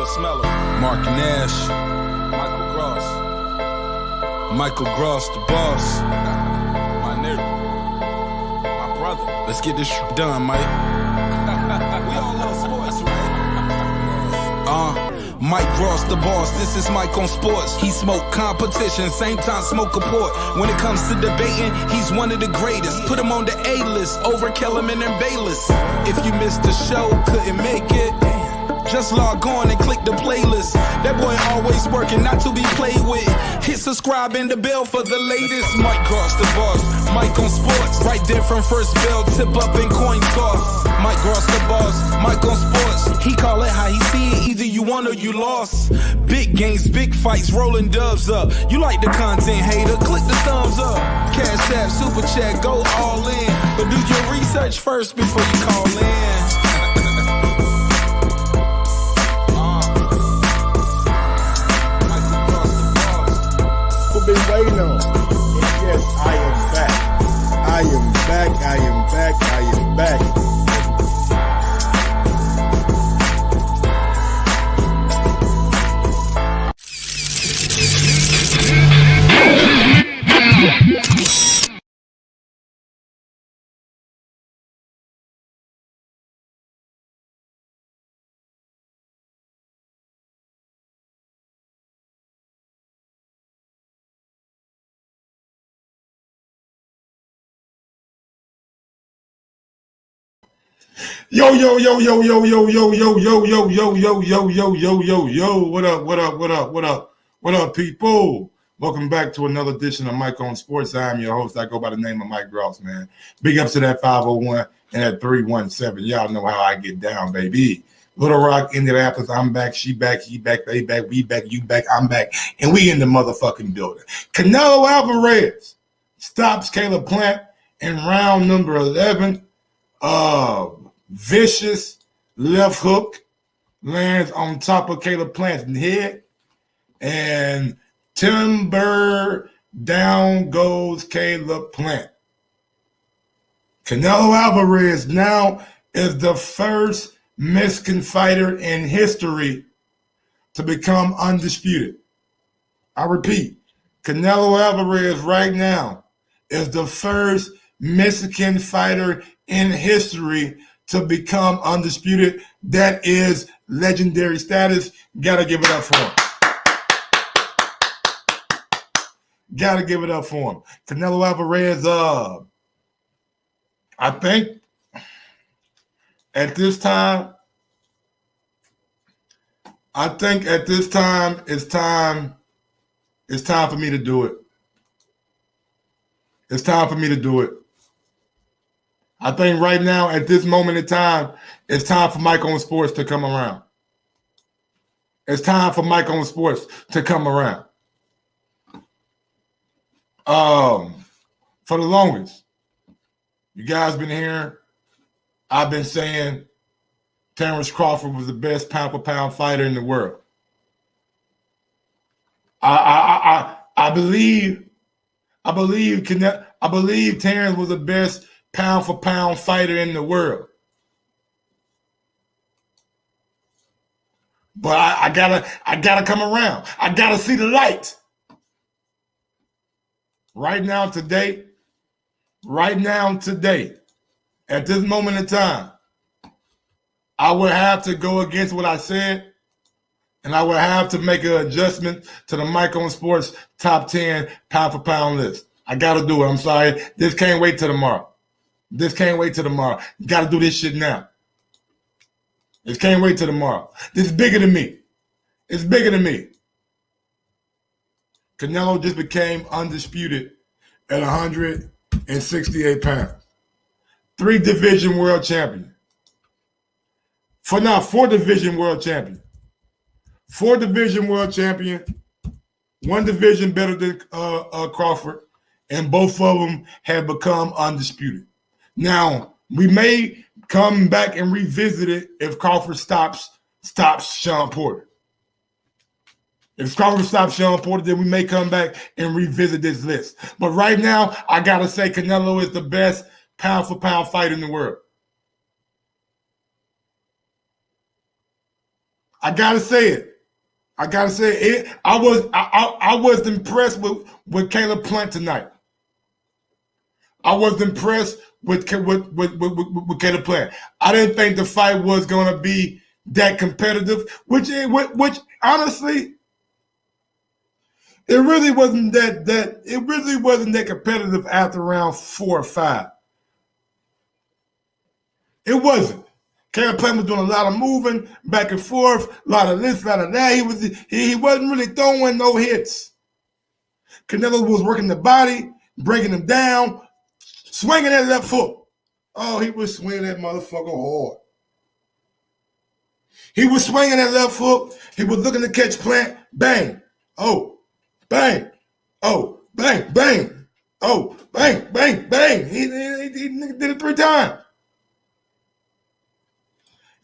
Smeller. Mark Nash. Michael Gross. Michael Gross, the boss. My nigga. My brother. Let's get this done, Mike. We all love sports, right? Mike Gross, the boss. This is Mike on sports. He smoke competition, same time smoke a port. When it comes to debating, he's one of the greatest. Put him on the A-list over Kellerman and Bayless. If you missed the show, couldn't make it, just log on and click the playlist. That boy always working, not to be played with. Hit subscribe and the bell for the latest. Mike Gross, the boss. Mike on sports. Right there from first bell, tip up and coin toss. Mike Gross, the boss. Mike on sports. He call it how he see it. Either you won or you lost. Big games, big fights, rolling dubs up. You like the content, hater? Click the thumbs up. Cashapp, super chat, go all in. But do your research first before you call in. Been waiting on. And yes, I am back. I am back. I am back. I am back. Yo, yo, yo, yo, yo, yo, yo, yo, yo, yo, yo, yo, yo, yo, yo, yo, yo. What up, what up, what up, what up? What up, people? Welcome back to another edition of Mike on Sports. I am your host. I go by the name of Mike Gross, man. Big ups to that 501 and that 317. Y'all know how I get down, baby. Little Rock, Indianapolis, I'm back, she back, he back, they back, we back, you back, I'm back. And we in the motherfucking building. Canelo Alvarez stops Caleb Plant in round number 11. Vicious left hook lands on top of Caleb Plant's head, and timber down goes Caleb Plant. Canelo Alvarez now is the first Mexican fighter in history to become undisputed. I repeat, Canelo Alvarez right now is the first Mexican fighter in history to become undisputed. That is legendary status. Gotta give it up for him. Gotta give it up for him. Canelo Alvarez, I think at this time it's time for me to do it. It's time for me to do it. I think right now, at this moment in time, it's time for Mike on Sports to come around. It's time for Mike on Sports to come around. For the longest, you guys been hearing, I've been saying Terrence Crawford was the best pound-for-pound fighter in the world. I believe Terrence was the best pound-for-pound fighter in the world. But I gotta come around. I gotta see the light. Right now, today, at this moment in time, I would have to go against what I said, and I would have to make an adjustment to the Mike on Sports top 10 pound-for-pound list. I gotta do it. I'm sorry. This can't wait till tomorrow. You got to do this shit now. This can't wait till tomorrow. This is bigger than me. It's bigger than me. Canelo just became undisputed at 168 pounds. 3-division world champion. Four division world champion. 4-division world champion. 1 division better than Crawford. And both of them have become undisputed. Now, we may come back and revisit it if Crawford stops Sean Porter. If Crawford stops Sean Porter, then we may come back and revisit this list. But right now, I got to say Canelo is the best pound-for-pound fighter in the world. I gotta say it. I was impressed with Caleb Plant tonight. I was impressed with Caleb Plant. I didn't think the fight was gonna be that competitive, which honestly, it really wasn't that competitive after round 4 or 5. It wasn't. Caleb Plant was doing a lot of moving back and forth, a lot of this, a lot of that. He wasn't really throwing no hits. Canelo was working the body, breaking him down, swinging that left foot. Oh, he was swinging that motherfucker hard. He was swinging that left foot. He was looking to catch Plant. Bang. Oh, bang. Oh, bang, bang. Oh, bang, bang, bang. He did it 3 times.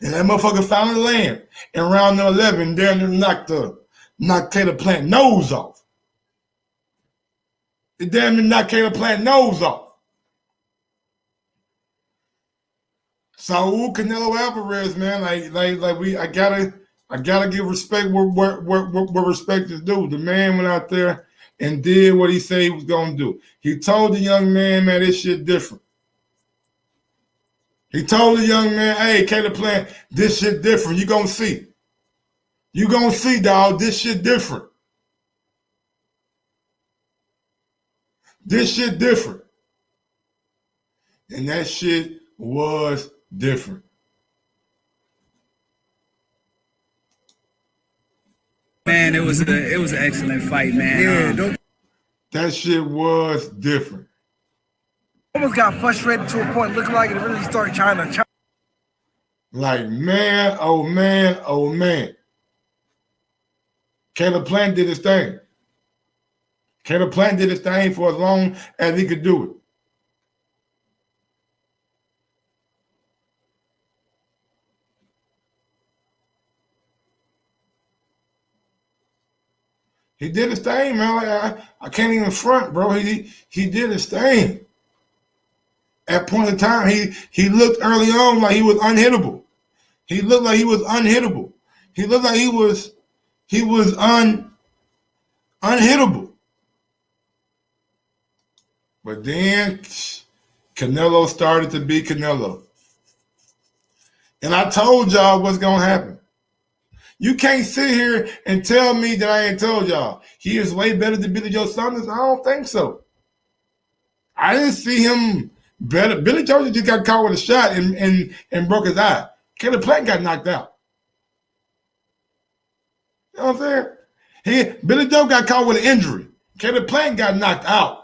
And that motherfucker finally land. In round number 11, damn near knocked Caleb Plant nose off. It damn near knocked Caleb Plant nose off. So Canelo Alvarez, man, I gotta give respect where respect is due. The man went out there and did what he said he was gonna do. He told the young man, this shit different. He told the young man, hey, Caleb Plant, this shit different. You gonna see. You gonna see, dog, this shit different. This shit different. And that shit was different. Man, it was an excellent fight, man. Yeah, that shit was different. Almost got frustrated to a point, looking like it really started trying to. Like, man, oh man, oh man. Caleb Plant did his thing. Caleb Plant did his thing for as long as he could do it. He did his thing, man. Like, I can't even front, bro. He did his thing. At point in time, he looked early on like he was unhittable. He looked like he was unhittable. He looked like he was unhittable. But then Canelo started to be Canelo. And I told y'all what's gonna happen. You can't sit here and tell me that I ain't told y'all. He is way better than Billy Joe Saunders. I don't think so. I didn't see him better. Billy Joe just got caught with a shot and broke his eye. Caleb Plant got knocked out. You know what I'm saying? Billy Joe got caught with an injury. Caleb Plant got knocked out.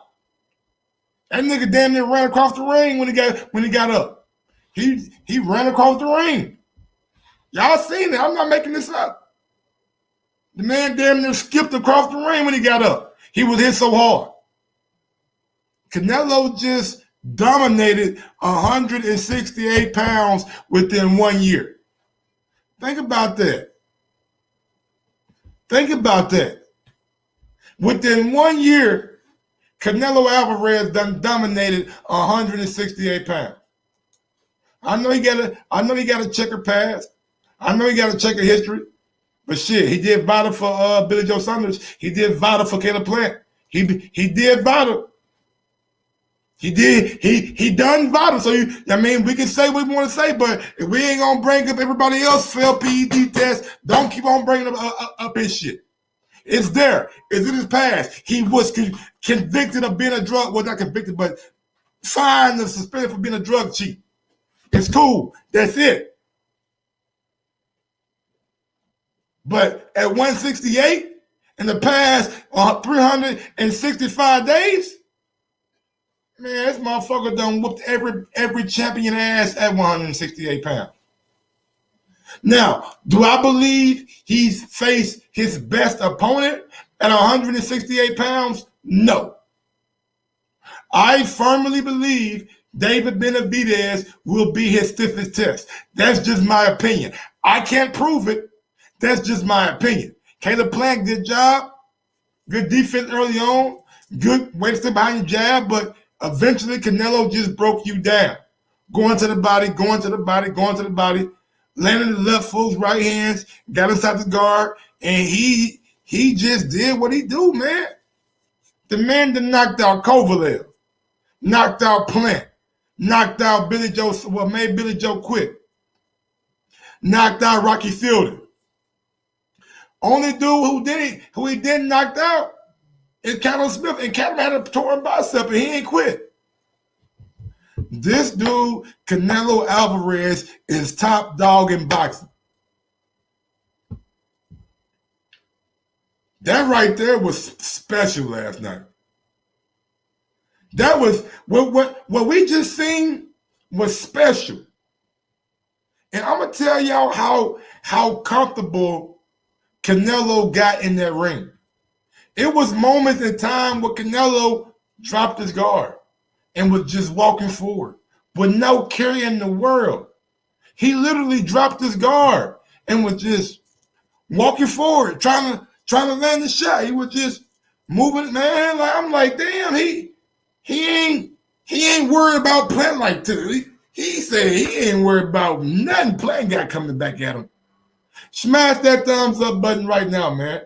That nigga damn near ran across the ring when he got up. He ran across the ring. Y'all seen it. I'm not making this up. The man damn near skipped across the ring when he got up. He was hit so hard. Canelo just dominated 168 pounds within 1 year. Think about that. Think about that. Within 1 year, Canelo Alvarez done dominated 168 pounds. I know he got a checker past. I know he got a checker history. But shit, he did vital for Billy Joe Saunders. He did vital for Caleb Plant. He did vital. He done vital. So we can say what we want to say, but if we ain't gonna bring up everybody else failed PED test, don't keep on bringing up his shit. It's there. It's in his past. He was convicted of being a drug. Well, not convicted, but fined and suspended for being a drug cheat. It's cool. That's it. But at 168, in the past 365 days, man, this motherfucker done whooped every champion ass at 168 pounds. Now, do I believe he's faced his best opponent at 168 pounds? No. I firmly believe David Benavidez will be his stiffest test. That's just my opinion. I can't prove it. That's just my opinion. Caleb Plant, good job. Good defense early on. Good way to stay behind your jab, but eventually Canelo just broke you down. Going to the body, going to the body, going to the body. landed the left foot, right hands, got inside the guard, and he just did what he do, man. The man that knocked out Kovalev, knocked out Plant, knocked out Billy Joe, what made Billy Joe quit, knocked out Rocky Fielding. Only dude who he didn't knock out is Canelo Smith, and Canelo had a torn bicep, and he ain't quit. This dude, Canelo Alvarez, is top dog in boxing. That right there was special last night. That was what we just seen was special. And I'm gonna tell y'all how comfortable Canelo got in that ring. It was moments in time where Canelo dropped his guard and was just walking forward with no care in the world. He literally dropped his guard and was just walking forward, trying to land the shot. He was just moving, man. Like, I'm like, damn, he ain't worried about Plant like this. He said he ain't worried about nothing. Plant got coming back at him. Smash that thumbs up button right now, man.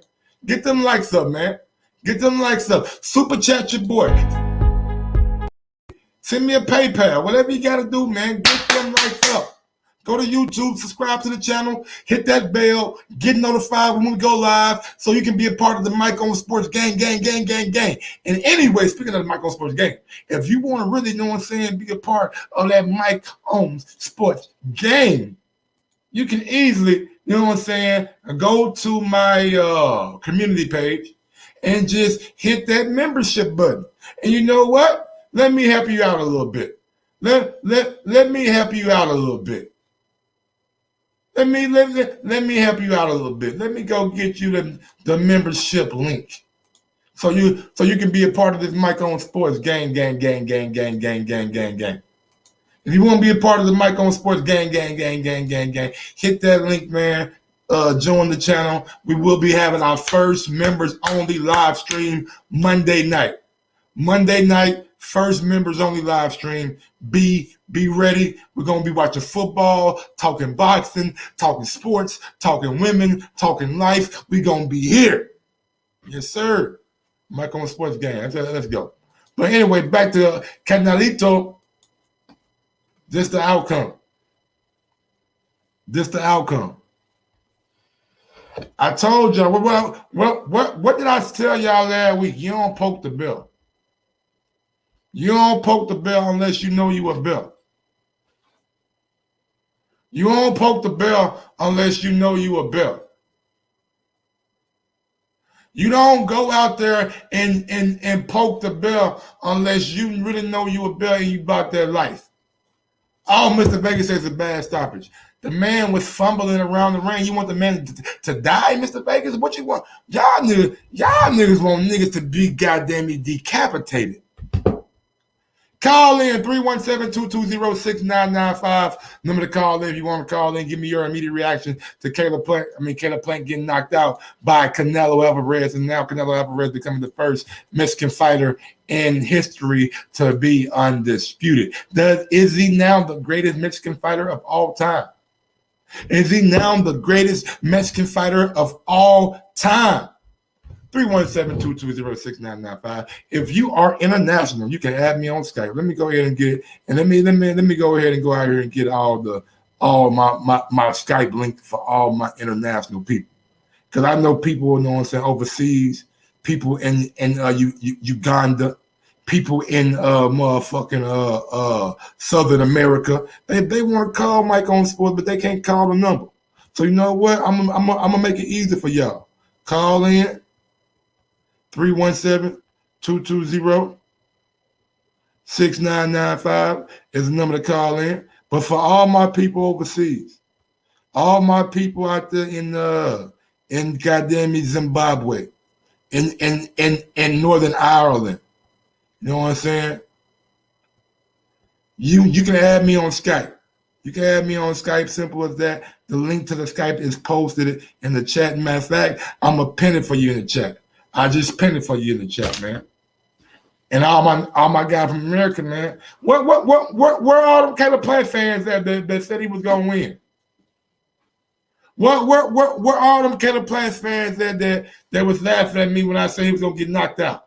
Get them likes up, man. Get them likes up. Super chat your boy. Send me a PayPal. Whatever you got to do, man. Get them likes up. Go to YouTube, subscribe to the channel, hit that bell, get notified when we go live so you can be a part of the Mike on Sports gang. And anyway, speaking of the Mike on Sports gang, if you want to really, know what I'm saying, be a part of that Mike on Sports gang, you can easily, you know what I'm saying, go to my community page and just hit that membership button. And you know what? Let me help you out a little bit. Let me help you out a little bit. Let me help you out a little bit. Let me go get you the membership link. So you can be a part of this Mike on Sports gang. If you want to be a part of the Mike on Sports gang, hit that link, man. Join the channel. We will be having our first members only live stream Monday night. First members only live stream. Be ready. We're going to be watching football, talking boxing, talking sports, talking women, talking life. We're going to be here. Yes, sir. Mike on Sports Gang. Let's go. But anyway, back to Canelito. This the outcome. I told y'all, what did I tell y'all last week? You don't poke the bell. You don't poke the bell unless you know you a bell. You don't poke the bell unless you know you a bell. You don't go out there and poke the bell unless you really know you a bell and you about that life. Oh, Mr. Vegas says it's a bad stoppage. The man was fumbling around the ring. You want the man to die, Mr. Vegas? What you want? Y'all niggas want niggas to be goddamn decapitated. Call in 317-220-6995. Number to call in if you want to call in. Give me your immediate reaction to Caleb Plant getting knocked out by Canelo Alvarez, and now Canelo Alvarez becoming the first Mexican fighter in history to be undisputed. Is he now the greatest Mexican fighter of all time? Is he now the greatest Mexican fighter of all time? 317-220-6995. If you are international, you can add me on Skype. Let me go ahead and get it. And let me go ahead and go out here and get all my Skype link for all my international people. Because I know people, you know what I'm saying, overseas, people in Uganda, people in Southern America. They want to call Mike on Sports, but they can't call the number. So you know what? I'm gonna make it easy for y'all. Call in. 317-220-6995 is the number to call in. But for all my people overseas, all my people out there in goddamn Zimbabwe, in Northern Ireland, you know what I'm saying? You can add me on Skype. You can add me on Skype, simple as that. The link to the Skype is posted in the chat. Matter of fact, I'm going to pin it for you in the chat. I just pinned it for you in the chat, man. And all my guys from America, man. Where are all them Caleb Plant fans that said he was gonna win? Where all them Caleb Plant fans that was laughing at me when I said he was gonna get knocked out?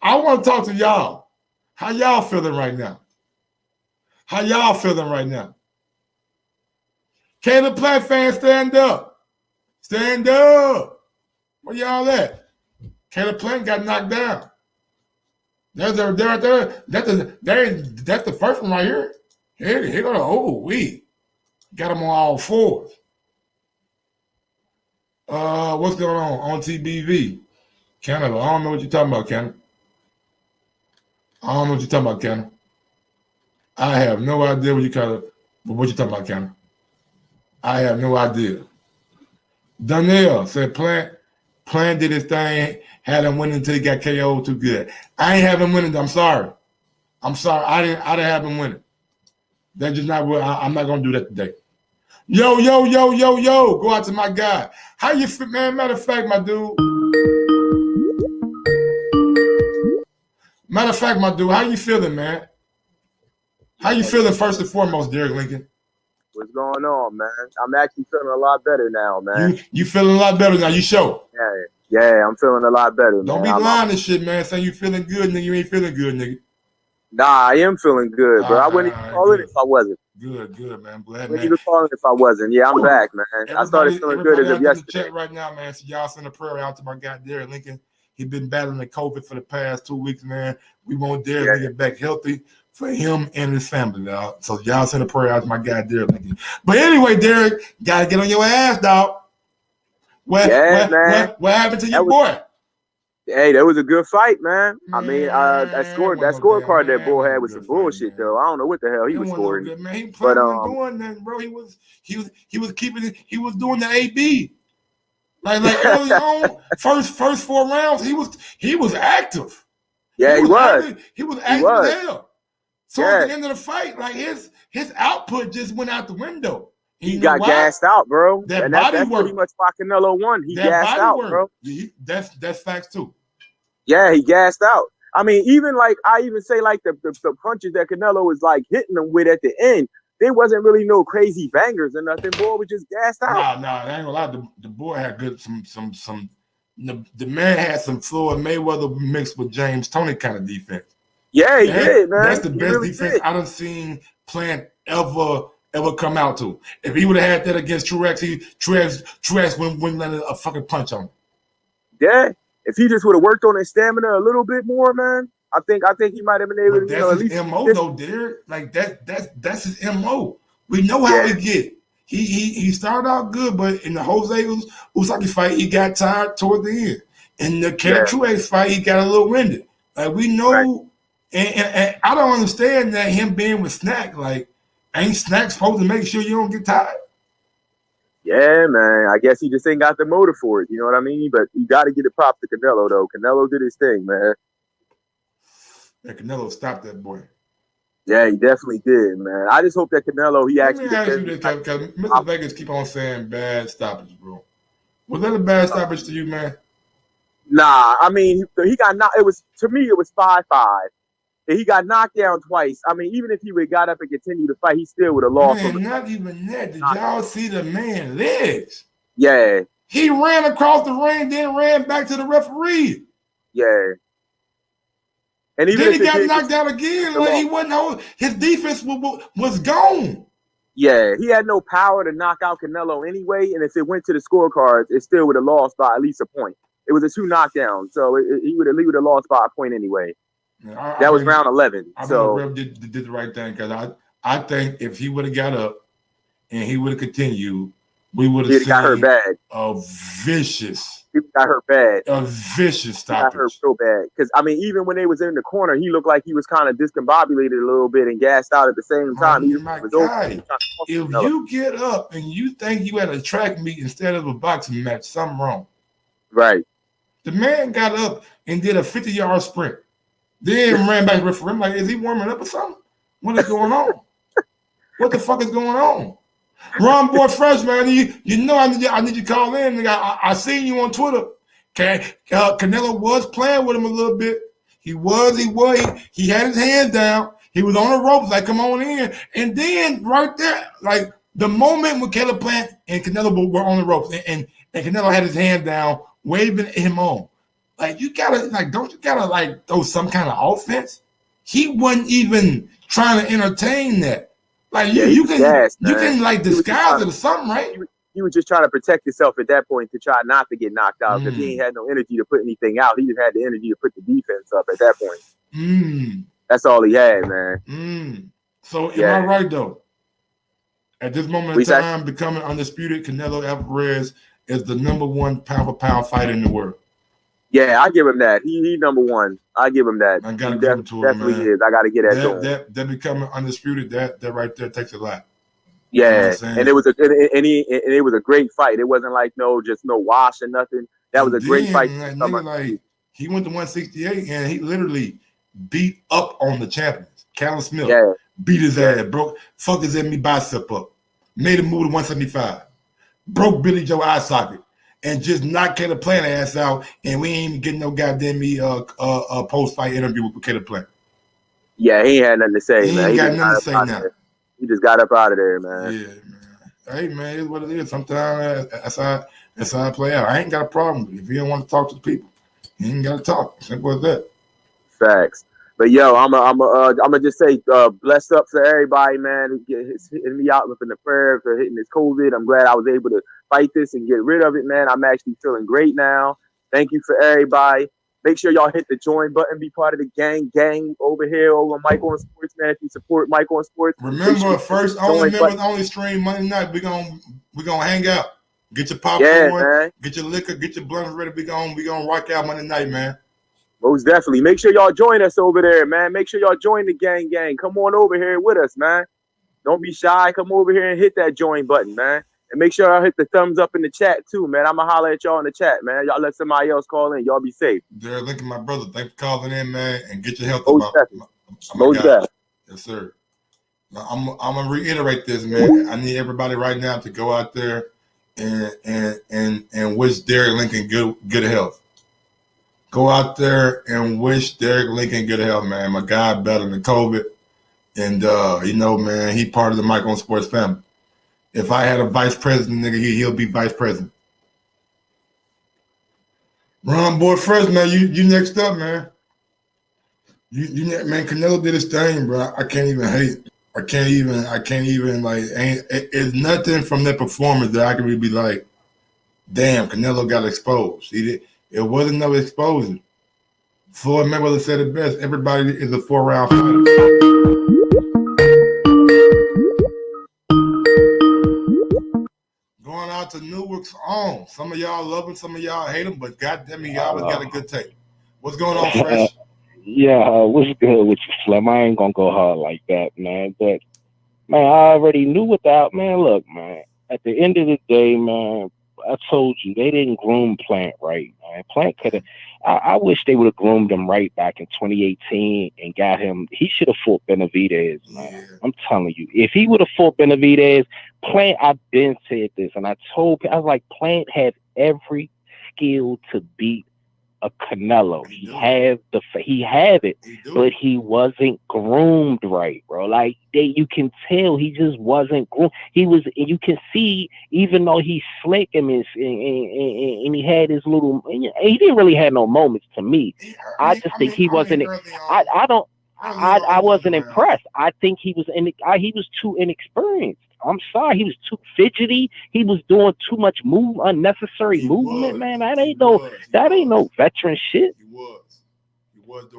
I want to talk to y'all. How y'all feeling right now? How y'all feeling right now? Caleb Plant fans, stand up. Stand up. Where y'all at? Caleb Plant got knocked down. That's the first one right here. Here go the we got him on all fours. What's going on TBV? Canada. I don't know what you're talking about, Canada. I don't know what you're talking about, Canada. I have no idea what you're talking about, Canada. I have no idea. Donnell said Plant did his thing, had him winning until he got KO'd too good. I ain't have him winning. I'm sorry. I didn't have him winning. That's just not what I'm not gonna do that today. Yo. Go out to my guy. How you feel, man? Matter of fact, my dude. How you feeling, man? How you feeling first and foremost, Derek Lincoln? What's going on, man? I'm actually feeling a lot better now, man. You feeling a lot better now, you show. Yeah, I'm feeling a lot better, Don't man. be lying and shit, man. Saying you feeling good, nigga. You ain't feeling good, nigga. Nah, I am feeling good, bro. I wouldn't even call it if I wasn't. Good, man. I'm glad, I man. wouldn't even call it if I wasn't. Yeah, I'm back, man. I started feeling good as of yesterday. Chat right now, man. So y'all send a prayer out to my guy, Derek Lincoln. He been battling the COVID for the past 2 weeks, man. We want Derek Lincoln back healthy for him and his family, dog. So y'all send a prayer out to my guy, Derek Lincoln. But anyway, Derek, gotta get on your ass, dog. What happened to your boy? Hey, that was a good fight, man. I mean, that scorecard that boy had was some bullshit, though. I don't know what the hell he was scoring. Good, man. He doing nothing, bro. He was doing the AB. Like early on, first 4 rounds, he was active. Yeah, he was. He was active as hell. So at the end of the fight, like his output just went out the window. He got gassed out, bro. That's pretty much why Canelo won. He gassed out, bro. That's facts too. Yeah, he gassed out. I mean, even like I even say like the punches that Canelo was like hitting him with at the end, there wasn't really no crazy bangers or nothing. Boy was just gassed out. Nah, I ain't gonna lie. The boy had good the man had some Floyd Mayweather mixed with James Toney kind of defense. Yeah, he did, man. That's the best defense I done seen Plant ever come out to. If he would have had that against Truex, Truex wouldn't let a fucking punch on him. Yeah. If he just would have worked on his stamina a little bit more, man, I think he might have been able to. That's his MO though, Derek. Like that's his MO. We know how he get. He started out good, but in the Jose Usaki fight, he got tired toward the end. In the Caleb Truex fight, he got a little winded. Like we know, and I don't understand that him being with Snack. Like, ain't Snack supposed to make sure you don't get tired? Yeah, man. I guess he just ain't got the motor for it. You know what I mean? But you got to get the props to Canelo, though. Canelo did his thing, man. Yeah, Canelo stopped that boy. Yeah, he definitely did, man. I just hope that Canelo, he actually. Let me ask you this, because Mr. Vegas keep on saying bad stoppage, bro. Was that a bad stoppage to you, man? Nah, I mean, he got knocked. To me, it was 5-5. He got knocked down twice. I mean, even if he would have got up and continued to fight, he still would have lost. Man, not even that. Did y'all see the man legs? Yeah. He ran across the ring, then ran back to the referee. Yeah. And even then he got knocked out again. Like he wasn't. His defense was gone. Yeah, he had no power to knock out Canelo anyway. And if it went to the scorecards, it still would have lost by at least a point. It was a 2 knockdown, so he would have lost by a point anyway. Yeah, that was round 11. So Rev did the right thing, because I think if he would have got up and he would have continued, we would have seen got hurt bad. A vicious stoppage. Got hurt so bad. Because I mean, even when they was in the corner, he looked like he was kind of discombobulated a little bit and gassed out at the same time. If you get up and you think you had a track meet instead of a boxing match, something wrong. Right. The man got up and did a 50-yard sprint. Then ran back to the referee. I'm like, is he warming up or something? What is going on? What the fuck is going on? Ron Boy Fresh, man, you know I need you to call in. Nigga. I seen you on Twitter. Okay, Canelo was playing with him a little bit. He had his hands down. He was on the ropes, like, come on in. And then right there, like, The moment when Caleb Plant and Canelo were on the ropes and Canelo had his hand down, waving him on, like you gotta like, don't you gotta like throw some kind of offense? He wasn't even trying to entertain that. Like you can like disguise it or something, right? He was just trying to protect himself at that point to try not to get knocked out because he ain't had no energy to put anything out. He just had the energy to put the defense up at that point. That's all he had, man. So am I right though? At this moment in time, becoming undisputed, Canelo Alvarez is the #1 pound-for-pound fighter in the world. Yeah, I give him that. He #1. I give him that. I gotta give him to him, definitely man. is. I gotta get that to him. That becoming undisputed, that right there takes a lot. Yeah, you know and it was it was a great fight. It wasn't like no wash or nothing. That was a great fight. Like he went to 168 and he literally beat up on the champions. Callum Smith beat his ass, fucked his enemy bicep up, made him move to 175, broke Billy Joe eye socket, and just knocked Caleb Plant ass out. And we ain't even getting no goddamn post fight interview with Caleb Plant. Yeah, he ain't had nothing to say, man. He ain't got nothing to say now. He just got up out of there, man. Yeah, man. Hey, man, it's what it is. Sometimes that's how I play out. I ain't got a problem with it. If you don't want to talk to the people, you ain't got to talk. Simple as that. Facts. But yo, I'm just say bless up to everybody, man. Hitting me out with the prayer for hitting this COVID. I'm glad I was able to fight this and get rid of it, man. I'm actually feeling great now. Thank you for everybody. Make sure y'all hit the join button, be part of the gang over here over Mike on Sports, man. If you support Mike on Sports, remember only stream Monday night. We gonna hang out. Get your popcorn, get your liquor, get your blunts ready. We gonna rock out Monday night, man. Most definitely. Make sure y'all join us over there, man. Make sure y'all join the gang. Come on over here with us, man. Don't be shy. Come over here and hit that join button, man. And make sure y'all hit the thumbs up in the chat, too, man. I'm going to holler at y'all in the chat, man. Y'all let somebody else call in. Y'all be safe. Derek Lincoln, my brother. Thanks for calling in, man. And get your health Most definitely. Yes, sir. Now, I'm going to reiterate this, man. I need everybody right now to go out there and wish Derek Lincoln good health. Go out there and wish Derek Lincoln good health, man. My guy better than COVID. And, man, he part of the Mike on Sports family. If I had a vice president, nigga, he'll be vice president. Ron Boy Fresh, man, you next up, man. Man, Canelo did his thing, bro. I can't even hate. I can't even like, it's nothing from that performance that I can really be like, damn, Canelo got exposed. It wasn't no exposure. Floyd Mayweather said it best. Everybody is a 4-round fighter. Going out to Newark's own. Some of y'all love him, some of y'all hate him, but goddamn it, y'all always got a good take. What's going on, Fresh? What's good with you, Slim? I ain't gonna go hard like that, man. But man, I already knew without, man. Look, man. At the end of the day, man, I told you they didn't groom Plant right, man. Plant could have. I wish they would have groomed him right back in 2018 and got him. He should have fought Benavidez, man. Yeah. I'm telling you, if he would have fought Benavidez, Plant. I've been said this, and I was like, Plant had every skill to beat a Canelo. He had it, but he wasn't groomed right, bro. Like you can tell he just wasn't groomed. You can see, even though he's slick and he had his little, he didn't really have no moments to me. I just think he wasn't. I wasn't impressed. I think he was too inexperienced. I'm sorry, he was too fidgety. He was doing too much unnecessary movement, man. That ain't no veteran shit.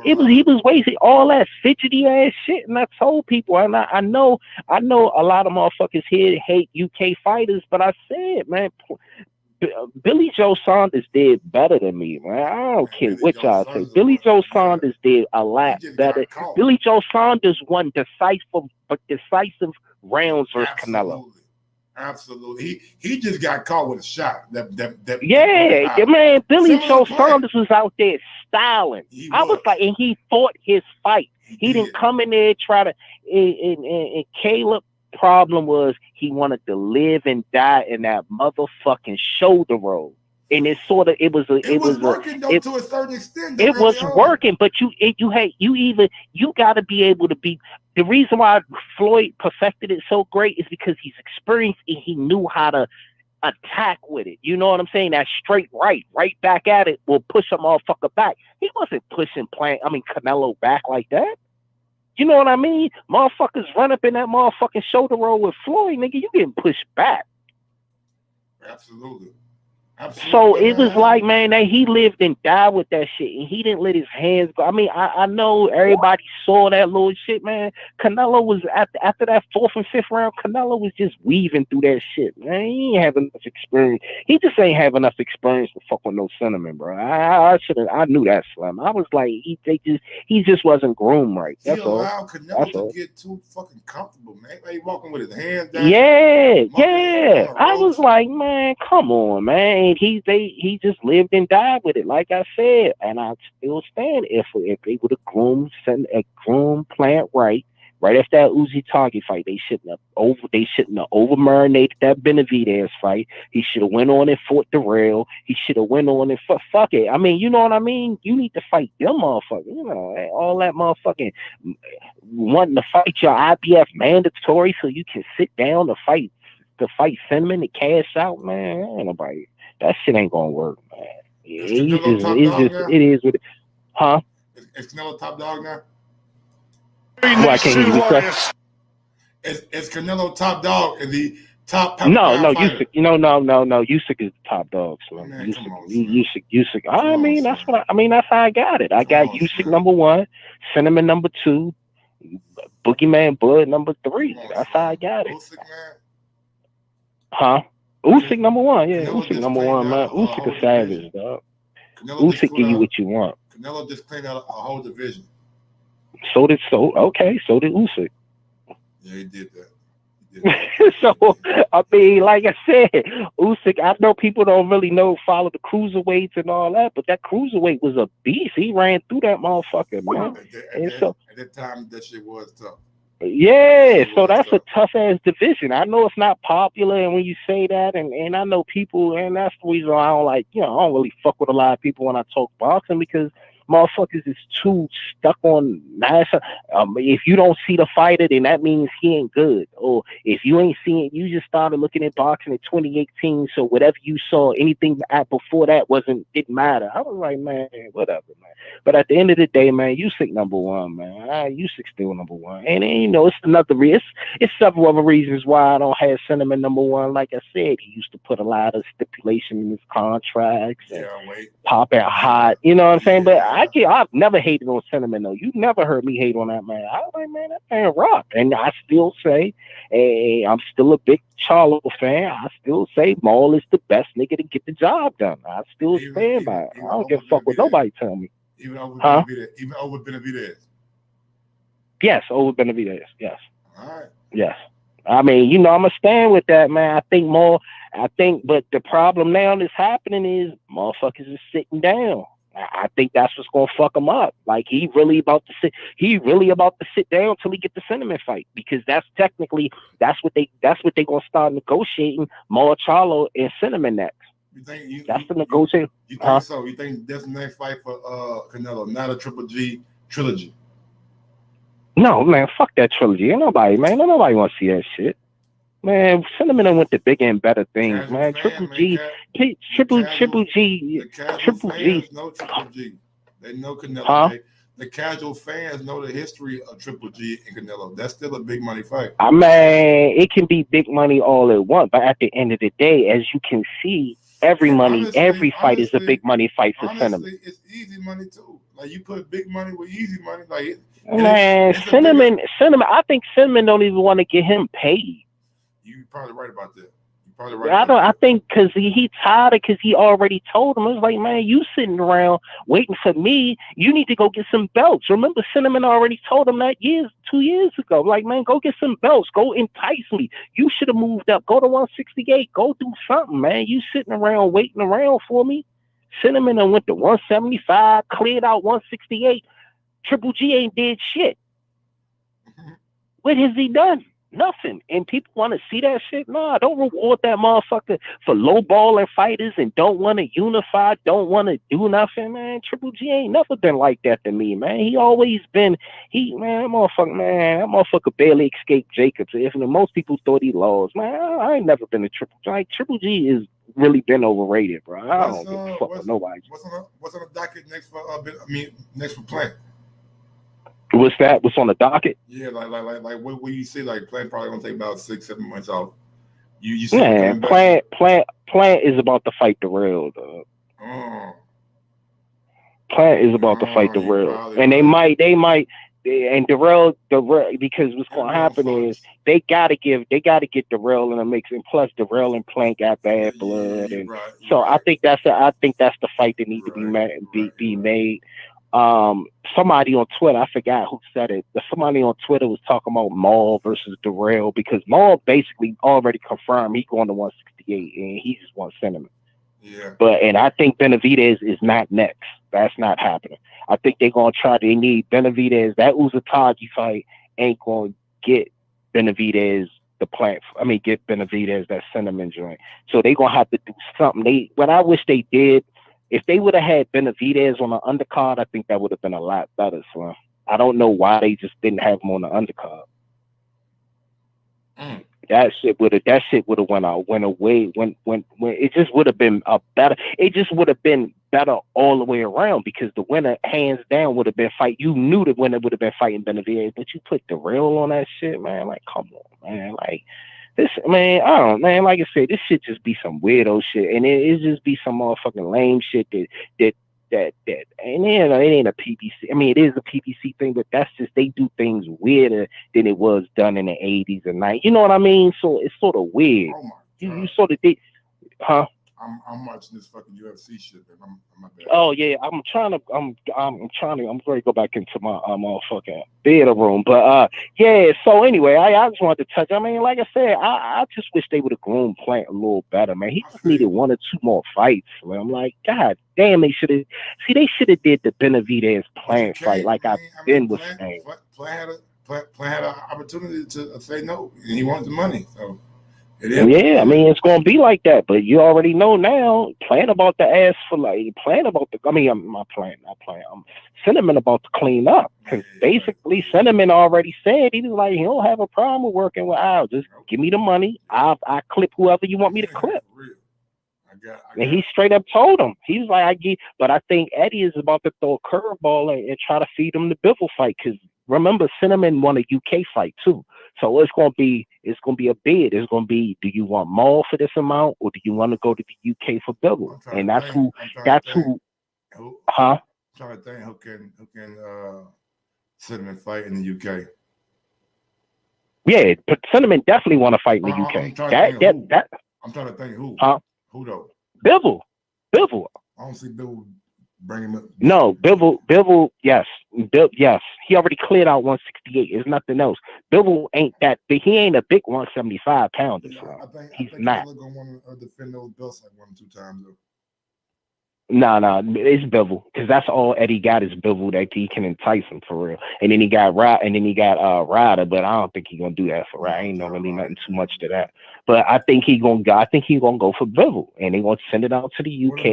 He was wasting all that fidgety ass shit, and I told people, and I know a lot of motherfuckers here hate UK fighters, but I said, man, Billy Joe Saunders did better than me, man. I don't care what y'all say. Billy Joe Saunders did a lot better. Billy Joe Saunders won decisive rounds versus Canelo. Absolutely. He just got caught with a shot. Man. Billy Joe Saunders was out there styling. I was like, and he fought his fight. He didn't come in there try to. And Caleb problem was he wanted to live and die in that motherfucking shoulder roll. And it sort of it was working though to a certain extent. It was working, but you got to be able to be. The reason why Floyd perfected it so great is because he's experienced and he knew how to attack with it. You know what I'm saying? That straight right back at it will push a motherfucker back. He wasn't pushing Canelo back like that. You know what I mean? Motherfuckers run up in that motherfucking shoulder roll with Floyd, nigga. You getting pushed back. Absolutely. So it was like, man, that he lived and died with that shit, and he didn't let his hands go. I mean, I know everybody saw that little shit, man. Canelo was after that 4th and 5th round. Canelo was just weaving through that shit, man. He ain't have enough experience. He just ain't have enough experience to fuck with no cinnamon, bro. I knew that, Slim. I was like, he just wasn't groomed right. That's all. Canelo to get too fucking comfortable, man. Like, he walking with his hands down. Yeah. I was like, man, come on, man. He just lived and died with it, like I said, and I still stand if they would have groomed Plant right after that Uzi Target fight. They shouldn't have over marinated that Benavidez fight. He should have went on and fought Darrell. He should have went on and fuck it. I mean, you know what I mean? You need to fight them motherfuckers. You know, all that motherfucking wanting to fight your IBF mandatory so you can sit down to fight Cinnamon and cash out, man. Ain't nobody. That shit ain't gonna work, man. It is what it, huh? Is Canelo top dog now? Well, I can't hear you. Is Canelo top dog? Is he top? No, Usyk. No. Usyk is the top dog. So Usyk. I mean, that's how I got it. I got Usyk number 1, Cinnamon number 2, Boogeyman Bud number 3. That's how I got it. Huh? Usyk number 1, yeah. Usyk number 1, man. Usyk a savage, dog. Usyk give you what you want. Canelo just cleaned out a whole division. So did Usyk. Yeah, he did that. So I mean, like I said, Usyk. I know people don't really follow the cruiserweights and all that, but that cruiserweight was a beast. He ran through that motherfucker, man. At that time, that shit was tough. Yeah, so that's a tough ass division. I know it's not popular, and when you say that, and I know people, and that's the reason I don't I don't really fuck with a lot of people when I talk boxing, because motherfuckers is too stuck on national. If you don't see the fighter, then that means he ain't good. Or if you ain't seeing, you just started looking at boxing in 2018. So whatever you saw, anything before that didn't matter. I was like, man, whatever, man. But at the end of the day, man, Usyk number 1, man. Usyk still number 1. And then, it's another reason. It's several other reasons why I don't have Cinnamon number 1. Like I said, he used to put a lot of stipulation in his contracts. Pop it hot. You know what I'm saying? But I've never hated on Cinnamon, though. You never heard me hate on that man. I was like, man, that man rock. And I still say, hey, I'm still a big Charlo fan. I still say Maul is the best nigga to get the job done. I still stand by it. I don't give a fuck what nobody tell me. Even over Benavidez. Yes, over Benavidez. Yes. All right. Yes. I mean, I'm going to stand with that, man. But the problem now that's happening is motherfuckers is sitting down. I think that's what's gonna fuck him up. Like he really about to sit down till he get the Cinnamon fight, because that's what they gonna start negotiating more Charlo and Cinnamon next. That's the negotiation. You think so? You think that's the next fight for Canelo, not a Triple G trilogy? No, man, fuck that trilogy. Ain't nobody want to see that shit. Man, Cinnamon went to bigger and better things, man. Triple G. The casual fans know Triple G. They know Canelo. Huh? The casual fans know the history of Triple G and Canelo. That's still a big money fight. I mean, it can be big money all at once, but at the end of the day, as you can see, every fight is a big money fight for Cinnamon. It's easy money too. Like you put big money with easy money. Cinnamon. I think Cinnamon don't even want to get him paid. You're probably right about that. I think because he tired of, because he already told him. It was like, man, you sitting around waiting for me. You need to go get some belts. Remember, Cinnamon already told him that 2 years ago. Like, man, go get some belts. Go entice me. You should have moved up. Go to 168. Go do something, man. You sitting around waiting around for me. Cinnamon went to 175, cleared out 168. Triple G ain't did shit. What has he done? Nothing. And people want to see that shit. Nah, don't reward that motherfucker for lowballing fighters and don't want to unify, don't want to do nothing, man. Triple G ain't never been like that to me, man. He always been, that motherfucker barely escaped Jacobs. If most people thought he lost, man, I ain't never been a Triple G. Like, Triple G is really been overrated, bro. I don't give a fuck with nobody. What's on the docket next for, next for Plant? What's that? What's on the docket? Yeah, like what you see, like Plant probably gonna take about 6-7 months off. You man, Plant is about to fight the real, dog. Plant is about to fight the real, and they might, and Darrell, because what's gonna happen is they gotta get Darrell in the mix, and plus Darrell and Plant got bad blood, and so I think that's the fight that need to be made. Somebody on Twitter, I forgot who said it, but somebody on Twitter was talking about Maul versus Darrell, because Maul basically already confirmed he going to 168 and he just wants Cinnamon. Yeah. And I think Benavidez is not next. That's not happening. I think they're gonna they need Benavidez. That Uzatagi fight ain't gonna get Benavidez get Benavidez that Cinnamon joint. So they're gonna have to do something. What I wish they did, if they would have had Benavidez on the undercard, I think that would have been a lot better. So I don't know why they just didn't have him on the undercard. That shit would have went away. When it just would have been better. It just would have been better all the way around, because the winner hands down would have been fight. You knew the winner would have been fighting Benavidez, but you put the real on that shit, man. Like, come on, man. Like, this, man, I don't, man. Like I said, this shit just be some weirdo shit, and it just be some motherfucking lame shit that. And it ain't a PBC. I mean, it is a PBC thing, but that's just, they do things weirder than it was done in the 80s and 90s. You know what I mean? So it's sort of weird. Oh my God. You sort of did, huh? I'm watching this fucking UFC shit, man. I'm bad. Oh yeah, I'm ready to go back into my motherfucking theater room. But yeah, so anyway, I just wanted to touch. I mean, like I said, I just wish they would have groomed Plant a little better, man. He just needed 1 or 2 more fights, man. I'm like, God damn, they should have did the Benavidez Plant fight, like I've been with saying. Plant had an opportunity to say no, and he wanted the money, so. Yeah, I mean, it's gonna be like that, but you already know now. Cinnamon about to clean up, because basically Cinnamon already said he was like, he don't have a problem with working with Al. Just give me the money. I clip whoever you want me to clip. And he straight up told him, he was like, but I think Eddie is about to throw a curveball and try to feed him the Bivol fight, because remember, Cinnamon won a UK fight too. So it's gonna be a bid. It's gonna be, do you want Maul for this amount, or do you want to go to the UK for Bivol? And that's who. Huh? I'm trying to think who can Cinnamon fight in the UK. Yeah, but Cinnamon definitely want to fight in the UK. I'm trying to think who. Huh? Who though? Bivol. I don't see Bivol bring him up. No, Bivol, yes. Yes. He already cleared out 168. There's nothing else. Bivol ain't that big. He ain't a big 175 pounder. So he's not. He's going to want to defend those belts like 1 or 2 times though. No, it's Bivol, because that's all Eddie got is Bivol that he can entice him for real. And then he got Ryder, but I don't think he's gonna do that for Ryder. Ain't no really nothing too much to that. But I think he gonna go for Bivol, and they gonna send it out to the UK.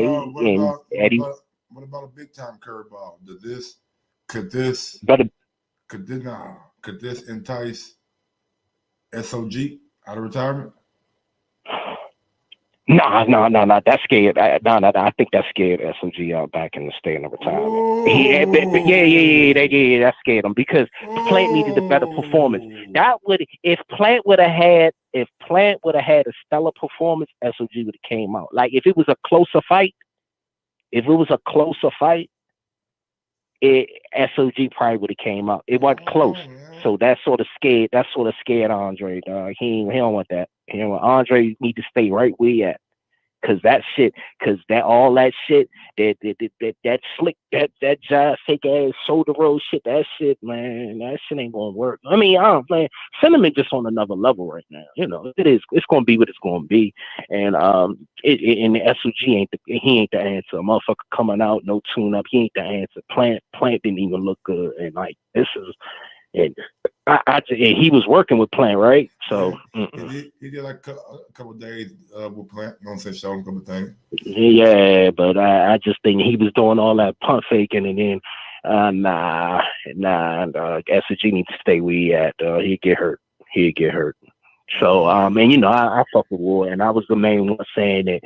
What about a big time curveball? Could this entice SOG out of retirement? No. That's scared. I think that scared SOG out back in the state of retirement. Yeah, that scared him, because Plant needed a better performance. If Plant would have had a stellar performance, SOG would have came out. Like if it was a closer fight, SOG probably would have came out. It wasn't close. So that sort of scared Andre. He don't want that. Andre need to stay right where he at. Cause that slick, that jive fake ass shoulder roll shit, that shit ain't gonna work. I mean, Cinnamon just on another level right now. You know, it's gonna be what it's gonna be. And and the SOG ain't the answer. A motherfucker coming out, no tune up, he ain't the answer. Plant didn't even look good, and like this is. And He was working with Plant, right? So he did like a couple of days with Plant. You know what I'm saying? Showing a couple of things. Yeah, but I just think he was doing all that pump faking, and then nah. SG needs to stay where he at. He'd get hurt. So and you know, I fuck with Ward, and I was the main one saying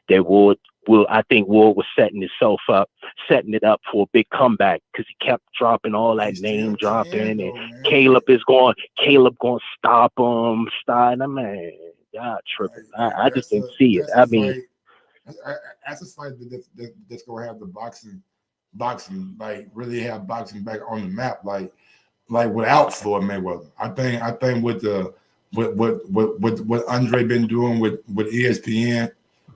that Ward I think Ward was setting it up for a big comeback because he kept dropping all that name dropping, and Caleb going to stop him. And I'm like, God tripping. I just didn't see it. I mean, that's a fight that's gonna have the boxing, like really have boxing back on the map, like without Floyd Mayweather. I think with what Andre been doing with ESPN,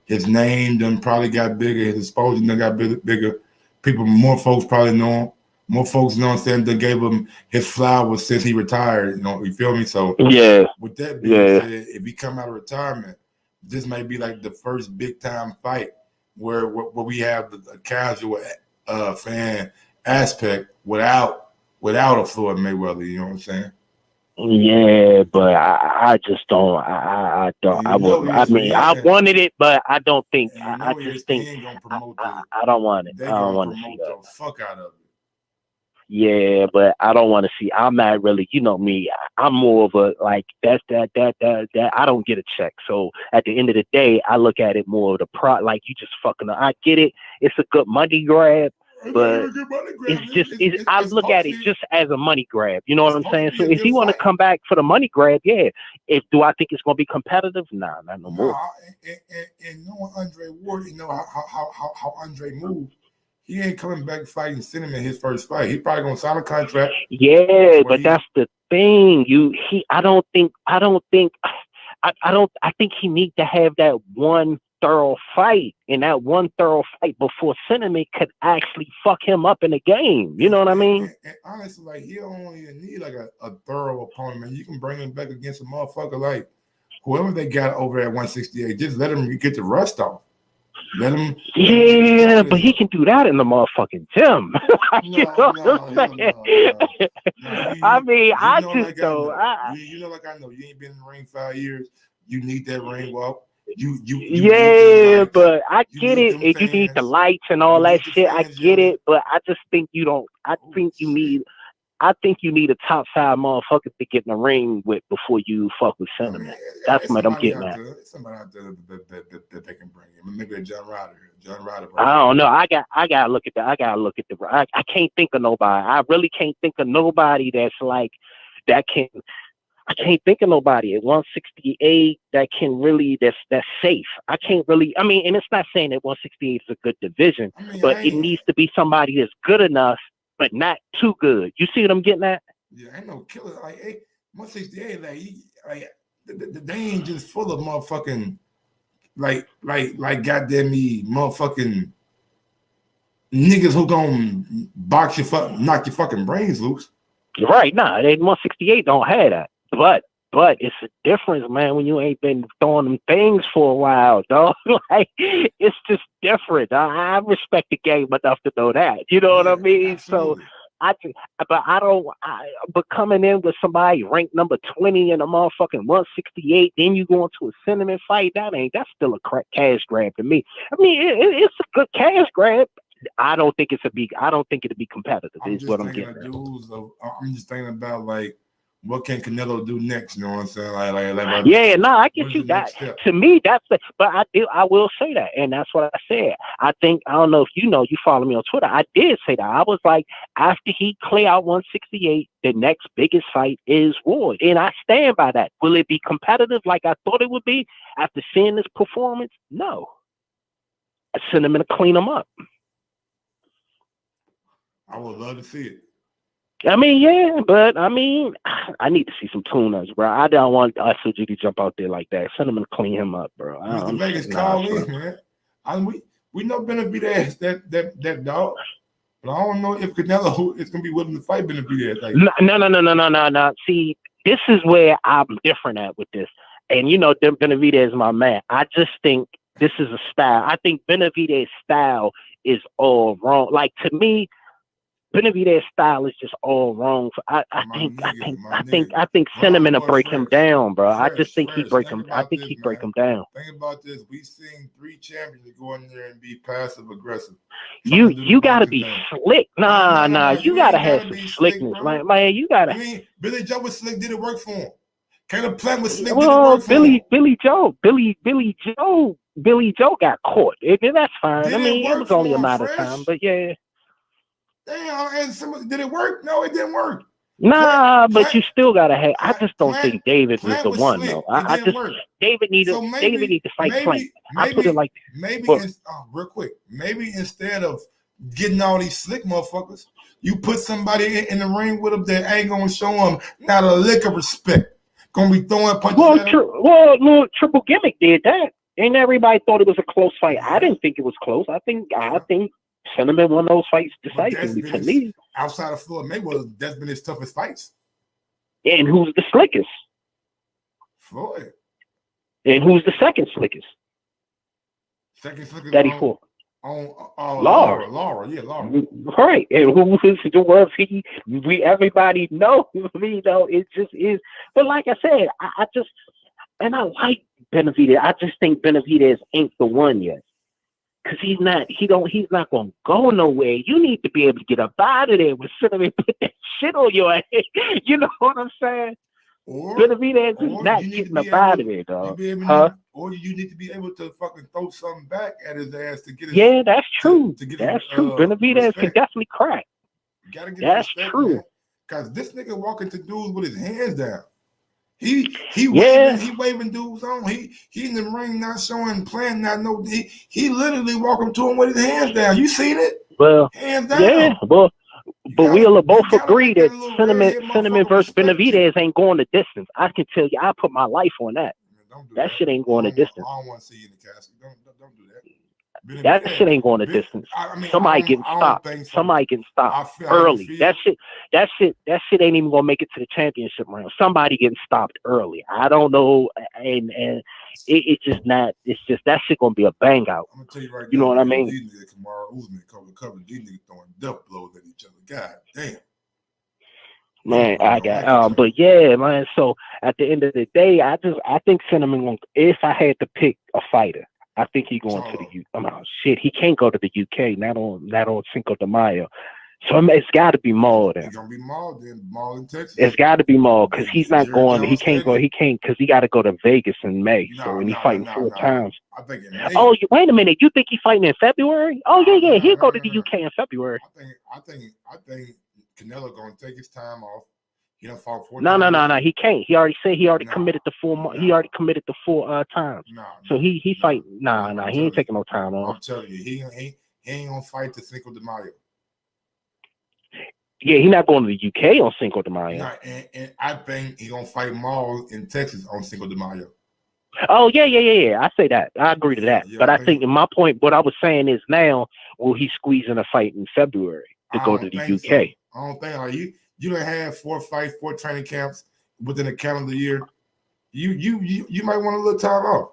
his name done probably got bigger. His exposure done got bigger. More folks probably know him. More folks, you know what I'm saying, they gave him his flowers since he retired. You know, you feel me? So yeah. With that being said, if he come out of retirement, this may be like the first big time fight where we have a casual fan aspect without a Floyd Mayweather. You know what I'm saying? Yeah, but I just don't. I don't. I would. I mean, I wanted it, but I don't think. I just think I don't want it. I don't want to see that. The fuck out of it. Yeah, but I don't want to see. I'm not really. You know me. I'm more of a like that. I don't get a check. So at the end of the day, I look at it more of the like you just fucking. I get it. It's a good money grab. But I look at it just as a money grab. You know what I'm saying? So if he want to come back for the money grab, yeah. Do I think it's going to be competitive? Nah, not no more. And knowing Andre Ward, you know how Andre moves. He ain't coming back fighting Cinnamon his first fight. He probably gonna sign a contract. Yeah, but that's the thing. I think he need to have that one thorough fight, and that one thorough fight before Cinnamon could actually fuck him up in the game. You know what I mean? And honestly, like he don't even need like a thorough opponent, man. You can bring him back against a motherfucker like whoever they got over at 168. Just let him get the rust off. Let him. Yeah, but he can do that in the motherfucking gym. You know what I'm saying? I mean, I just don't. You know, like I know you ain't been in the ring 5 years. You need that ring walk. But I get it. And you need the lights and all that shit. I get it, but I just think you don't. I think you need a top 5 motherfucker to get in the ring with before you fuck with Cinnamon. That's what I'm getting at. Somebody out there that they can bring in. Maybe John Ryder. I don't know. I gotta look at that. I can't think of nobody. I really can't think of nobody that's like that can. I can't think of nobody at 168 that can really that's safe. I can't really. I mean, and it's not saying that 168 is a good division, but it needs to be somebody that's good enough, but not too good. You see what I'm getting at? Yeah, ain't no killer. Like 168, they ain't just full of motherfucking like goddamn me motherfucking niggas who gonna knock your fucking brains loose. Right, nah, 168 don't have that. But it's a difference, man, when you ain't been throwing them things for a while, dog. Like, it's just different. I respect the game enough to know that. You know what I mean? Absolutely. So, but coming in with somebody ranked number 20 in a motherfucking 168, then you go into a Cinnamon fight, that's still a cash grab to me. I mean, it's a good cash grab. I don't think it'll be competitive. Is what I'm getting at. I'm just thinking about like, what can Canelo do next? You know what I'm saying? I get you. That to me, that's the. But I will say that, and that's what I said. I don't know if you follow me on Twitter. I did say that. I was like, after he clear out 168, the next biggest fight is Ward, and I stand by that. Will it be competitive like I thought it would be after seeing this performance? No. I send him to clean him up. I would love to see it. I mean, yeah, but I mean, I need to see some tune-ups, bro. I don't want SOG to jump out there like that. Send him to clean him up, bro. Mr. Vegas, call in, man. We know Benavidez that dog, but I don't know if Canelo is gonna be willing to fight Benavidez. Like, no. See, this is where I'm different at with this, and Benavidez is my man. I just think this is a style. I think Benavidez's style is all wrong. Like, to me, Benavidez style is just all wrong. I think Cinnamon will break him down, bro. I just think he break him. I think he break him down. Think about this. We've seen 3 champions go in there and be passive aggressive. You gotta be slick. Nah. You gotta have some slickness, man. You gotta. I mean, Billy Joe was slick. Did it work for him? Caleb Plant was slick. Well, Billy Joe got caught. That's fine. I mean, it was only a matter of time, but yeah. Damn, and did it work? No, it didn't work. Nah, but you still gotta have. I just don't think David was the one, though. I just David need to fight Plant. I put it like maybe real quick. Maybe instead of getting all these slick motherfuckers, you put somebody in the ring with them that ain't gonna show them not a lick of respect. Gonna be throwing punches at him. Well, Triple Gimmick did that, and everybody thought it was a close fight. I didn't think it was close. I think Cinnamon won those fights decisively to me. Outside of Floyd Mayweather, that's been his toughest fights. And who's the slickest? Floyd. And who's the second slickest? Second slickest that he fought. Laura. Yeah, Laura. Right. And who was the he? Everybody knows me, though. It just is. But like I said, I like Benavidez. I just think Benavidez ain't the one yet. Cause he's not gonna go nowhere. You need to be able to get up out of there with Cinnamon put that shit on your head. You know what I'm saying? Benavidez is not getting up out of there, dog. Or you need to be able to fucking throw something back at his ass to get his. Yeah, that's true. That's true. Benavidez can definitely crack. You gotta get that's respect, true. Man. Cause this nigga walking to dudes with his hands down. He waving dudes on. He in the ring not showing plan, not no. He literally walking to him with his hands down. You seen it? Well, hands down. Yeah, but we'll both agree that Cinnamon versus Benavidez ain't going the distance. I can tell you, I put my life on that. That shit ain't going the distance. I don't want to see you in the casket. Don't do that. That shit ain't going the distance. Somebody getting stopped. Somebody getting stopped early. That shit ain't even gonna make it to the championship round. Somebody getting stopped early. I don't know, and it's just not. It's just that shit gonna be a bang out. I'm gonna tell you right now. You know what I mean? These niggas, Kamaru Usman cover. These niggas throwing death blows at each other. God damn. Man, I got but yeah, man. So at the end of the day, I think Cinnamon. If I had to pick a fighter, I think he's going to the UK. Shit, he can't go to the UK. Not on Cinco de Mayo. So it's got to be Maul then. It's gonna be Maul then. Maul in Texas. It's got to be Maul because he's not going. He can't go. He can't because he got to go to Vegas in May. So when he's fighting 4 times. I think in May. Oh, wait a minute. You think he's fighting in February? Oh yeah. He'll go to the UK in February. I think Canelo gonna take his time off. He done fought 4 times. No. He can't. He already said he already committed to 4 months. He already committed to 4 times. So he fight. Nah. He ain't taking no time off. I'm telling you, he ain't gonna fight the Cinco de Mayo. Yeah, he's not going to the UK on Cinco de Mayo. Nah, and I think he's gonna fight Maul in Texas on Cinco de Mayo. Oh yeah. I say that. I agree to that. But I think in my point, what I was saying is now, will he squeeze in a fight in February to go to the UK? So. I don't think you don't have 4 fights, 4 training camps within a calendar year. You might want a little time off.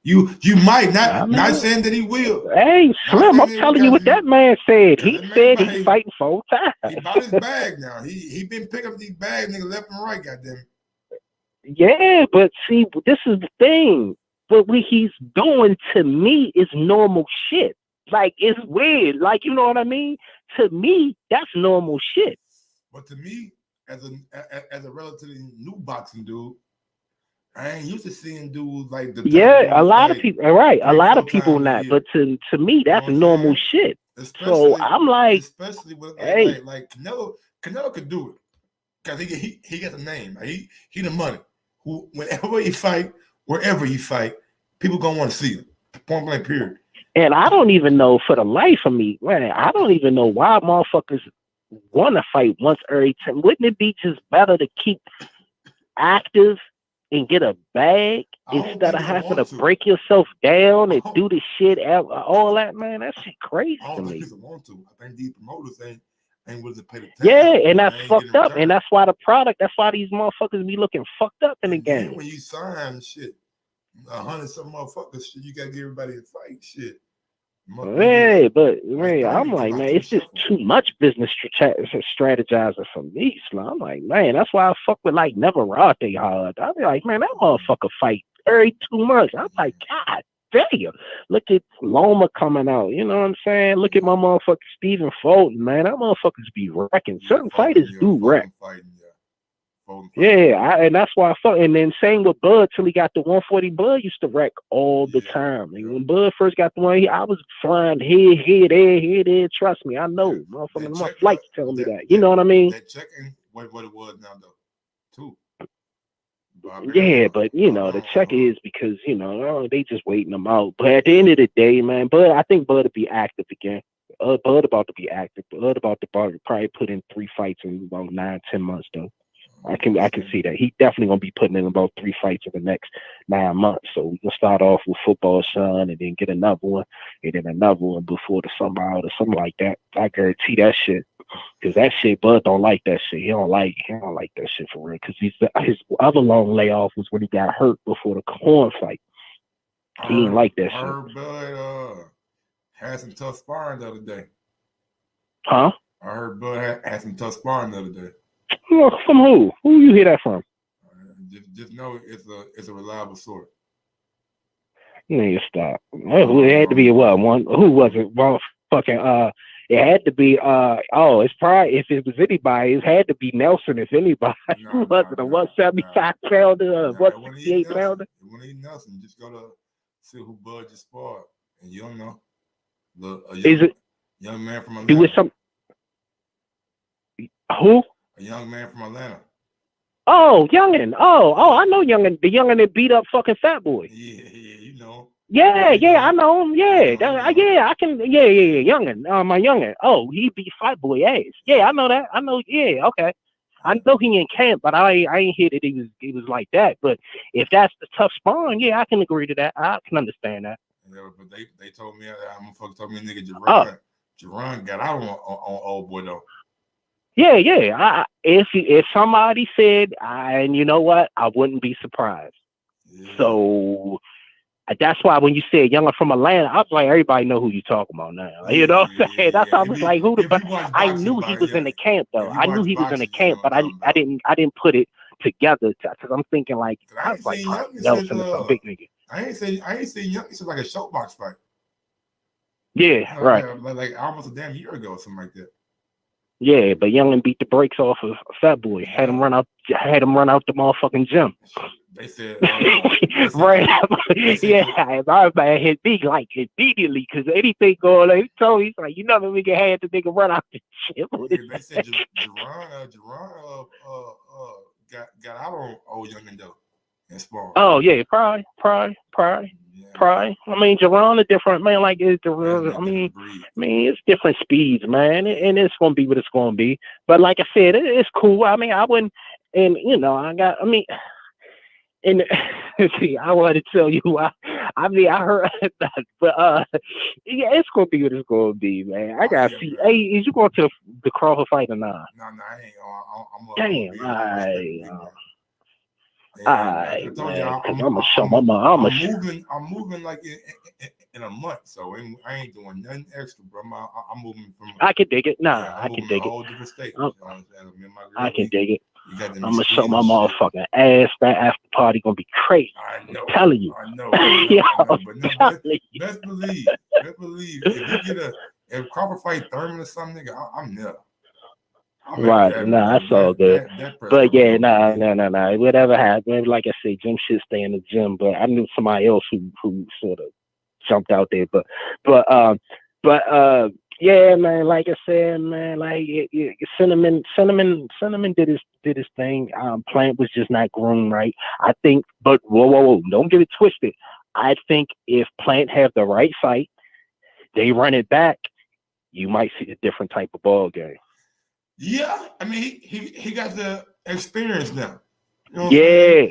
You might not saying that he will. Hey, Slim, I'm telling you what that man said. He said he's fighting 4 times. He bought his bag now. He been picking up these bags, nigga, left and right, goddamn. Yeah, but see, this is the thing. What he's doing to me is normal shit. Like, it's weird. Like, you know what I mean? To me, that's normal shit. But to me, as a relatively new boxing dude, I ain't used to seeing dudes like the a lot of people, right? A lot of people not, but to me, that's normal shit. So I'm like, especially with hey, like Canelo could do it because he got a name. Like he the money. Whenever he fight, wherever he fight, people gonna want to see him. Point blank, period. And I don't even know for the life of me, man. I don't even know why motherfuckers want to fight once every time. Wouldn't it be just better to keep active and get a bag instead of having to break yourself down and do the shit, all that, man? That shit crazy to me. I think these promoters ain't willing to pay the tax. Yeah, and that's fucked up. And that's why that's why these motherfuckers be looking fucked up in the game. When you sign shit, 100 some motherfuckers, shit, you gotta give everybody a fight, shit. Hey, but man, I'm like, man, it's just too much business strategizing for me. So I'm like, man, that's why I fuck with like Neverate hard. I be like, man, that motherfucker fight every 2 months. I'm like, God damn, look at Loma coming out. You know what I'm saying? Look at my motherfucker Stephen Fulton, man. That motherfuckers be wrecking. Certain fighters do wreck. Yeah, and that's why I felt. And then same with Bud till he got the 140. Bud used to wreck all the time. And when Bud first got the one, I was flying here, there. Trust me, I know. Motherfucking my flight's telling me that. You know what I mean? That checking what it was now though, too. Yeah, but you know the check is because you know they just waiting them out. But at the end of the day, man, I think Bud will be active again. Bud about to be active. Bud about to probably put in 3 fights in about 9-10 months though. I can see that. He definitely gonna be putting in about 3 fights in the next 9 months. So we can start off with football, son, and then get another one, and then another one before the summer out or something like that. I guarantee that shit. Cause that shit, Bud don't like that shit. He don't like that shit for real. Cause his other long layoff was when he got hurt before the corn fight. He didn't like that shit. Bud had some tough sparring the other day. Huh? I heard Bud had some tough sparring the other day. From who? Who you hear that from? Just know it's a reliable source. You stop. It had to be one. Who was it? Well, fucking it had to be it's probably if it was anybody, it had to be Nelson if anybody. Who was it? A 175 pounder, a 168 pounder? When he Nelson, just go to see who Bud just sparred, and you'll know. Young man from Atlanta. It was some who? A young man from Atlanta. Oh, youngin. Oh, I know youngin. The youngin that beat up fucking Fat Boy. Yeah, you know. Yeah, I know him. Yeah, I can. Yeah, youngin. My youngin. Oh, he beat Fat Boy ass. Yeah, I know that. I know. Yeah, okay. I know he in camp, but I ain't hear that he was like that. But if that's the tough sparring, yeah, I can agree to that. I can understand that. Yeah, but they told me nigga Jerron got out on old boy though. Yeah. If somebody said, and you know what, I wouldn't be surprised. Yeah. So that's why when you said younger from Atlanta, I was like, everybody know who you talking about now. You know what I'm saying? That's why I was like, who the? But I knew he was in the camp though. I knew he was in the camp, but I didn't put it together because I'm thinking like I was like, Nelson is a big nigga. I ain't seen Young. It's like a showbox fight. Yeah, right. Like almost a damn year ago or something like that. Yeah, but Youngin beat the brakes off of Fat Boy. Had him run out the motherfucking gym. They said, right? Yeah, our man hit me like immediately because anything going on, he told me, he's like, you never nigga had the nigga run out the gym. Yeah, they said Jerron got out on old Youngin though and sparring. Oh yeah, probably. I mean, Jerron a different man. Like it's I mean, it's different speeds, man, and it's gonna be what it's gonna be. But like I said, it's cool. I mean, I wouldn't, and you know, and see, I want to tell you, I heard that, but yeah, it's gonna be what it's gonna be, man. I gotta see. Hey, is you going to the Crawford fight or not? No, I ain't. Damn, I told you, I'm gonna show my mom. I'm moving like in a month, so I ain't doing nothing extra, bro. I'm moving from. I can dig it. I can dig it. Whole different state. I can dig it. I'm gonna show my motherfucking ass. That after party gonna be crazy. I know. I'm telling you. I know. But best believe. If you get if Crawford fight Thurman or something, nigga, I'm there. Right, that's all good. But yeah, nah. Whatever happened, like I say, gym shit stay in the gym. But I knew somebody else who sort of jumped out there. But yeah, man. Like I said, man, like Cinnamon did his thing. Plant was just not groomed right. I think, but whoa, don't get it twisted. I think if Plant have the right fight, they run it back, you might see a different type of ball game. Yeah, I mean he got the experience now. You know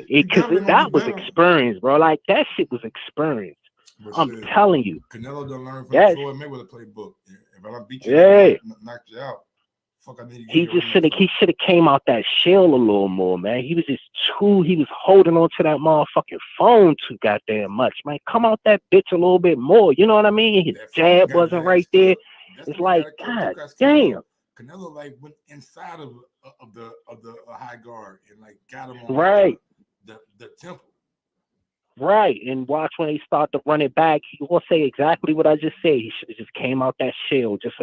because that was experience, bro. Like that shit was experience. I'm telling you. Canelo done learn from Floyd Mayweather playbook. If I don't beat you, knock you out. Fuck, I need to He should have came out that shell a little more, man. He was holding on to that motherfucking phone too goddamn much, man. Come out that bitch a little bit more. You know what I mean? His jab wasn't right there. It's like, God damn. Canelo like went inside of the high guard and like got him on the temple. Right, and watch when he start to run it back, he will say exactly what I just said. He should have just came out that shell just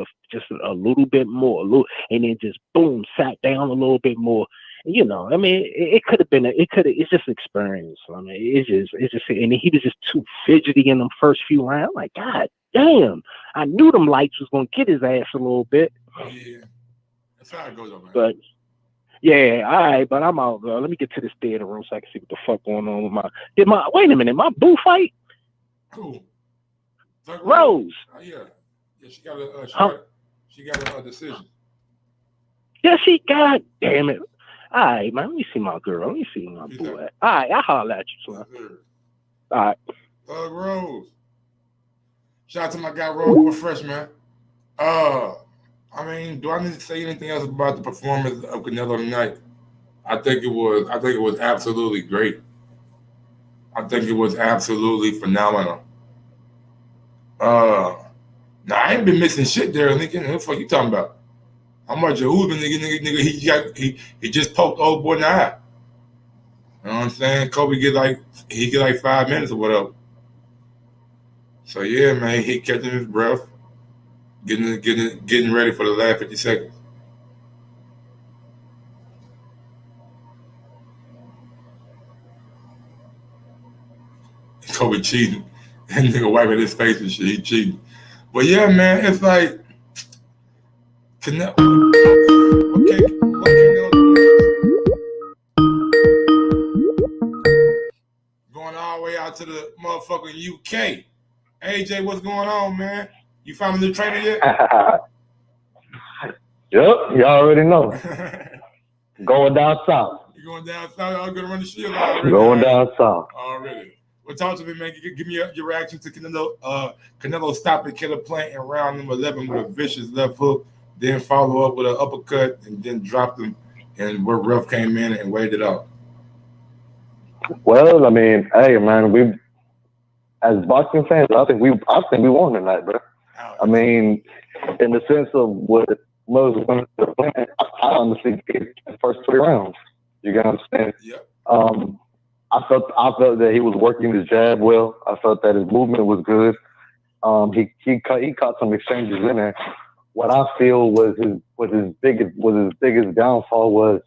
a little bit more, and then just boom, sat down a little bit more. You know, I mean, it could have been, it's just experience. I mean, it's just, and he was just too fidgety in them first few rounds. Like, God damn, I knew them lights was gonna get his ass a little bit. Yeah, that's how it goes, man. But yeah, all right, but I'm out, girl. Let me get to this theater room so I can see what the fuck going on with wait a minute, my boo fight? Cool. Rose. Yeah, she got a decision. Yeah, God damn it. All right, man, let me see my girl. Let me see my boo at. All right, I'll holler at you, son. All right. Thug Rose. Shout out to my guy, Rose Fresh, man. I mean, do I need to say anything else about the performance of Canelo tonight? I think it was absolutely great. I think it was absolutely phenomenal. Now I ain't been missing shit there, nigga. What the fuck you talking about? How much of Uber nigga? He just poked old boy in the eye. You know what I'm saying? Kobe get like 5 minutes or whatever. So yeah, man, he catching his breath. Getting ready for the last 50 seconds. Kobe cheating. That nigga wiping his face and shit. He cheating. But yeah, man, it's like Canelo. Okay, what Canelo going all the way out to the motherfucking UK. AJ, what's going on, man? You found a new trainer yet? Yep, you already know. Going down south. You going down south? I'm gonna run the shield already. Going down south. Already. Well, talk to me, man. Give me your reaction to Canelo stopping Killer Plant in round number 11 with a vicious left hook, then follow up with an uppercut, and then dropped him, and where ref came in and weighed it out. Well, I mean, hey, man, we as boxing fans, I think we won tonight, bro. I mean, in the sense of what Moses went to the plan, I honestly think the first 3 rounds. You get what I'm saying? Yep. I felt that he was working his jab well. I felt that his movement was good. He caught some exchanges in there. What I feel was his biggest downfall was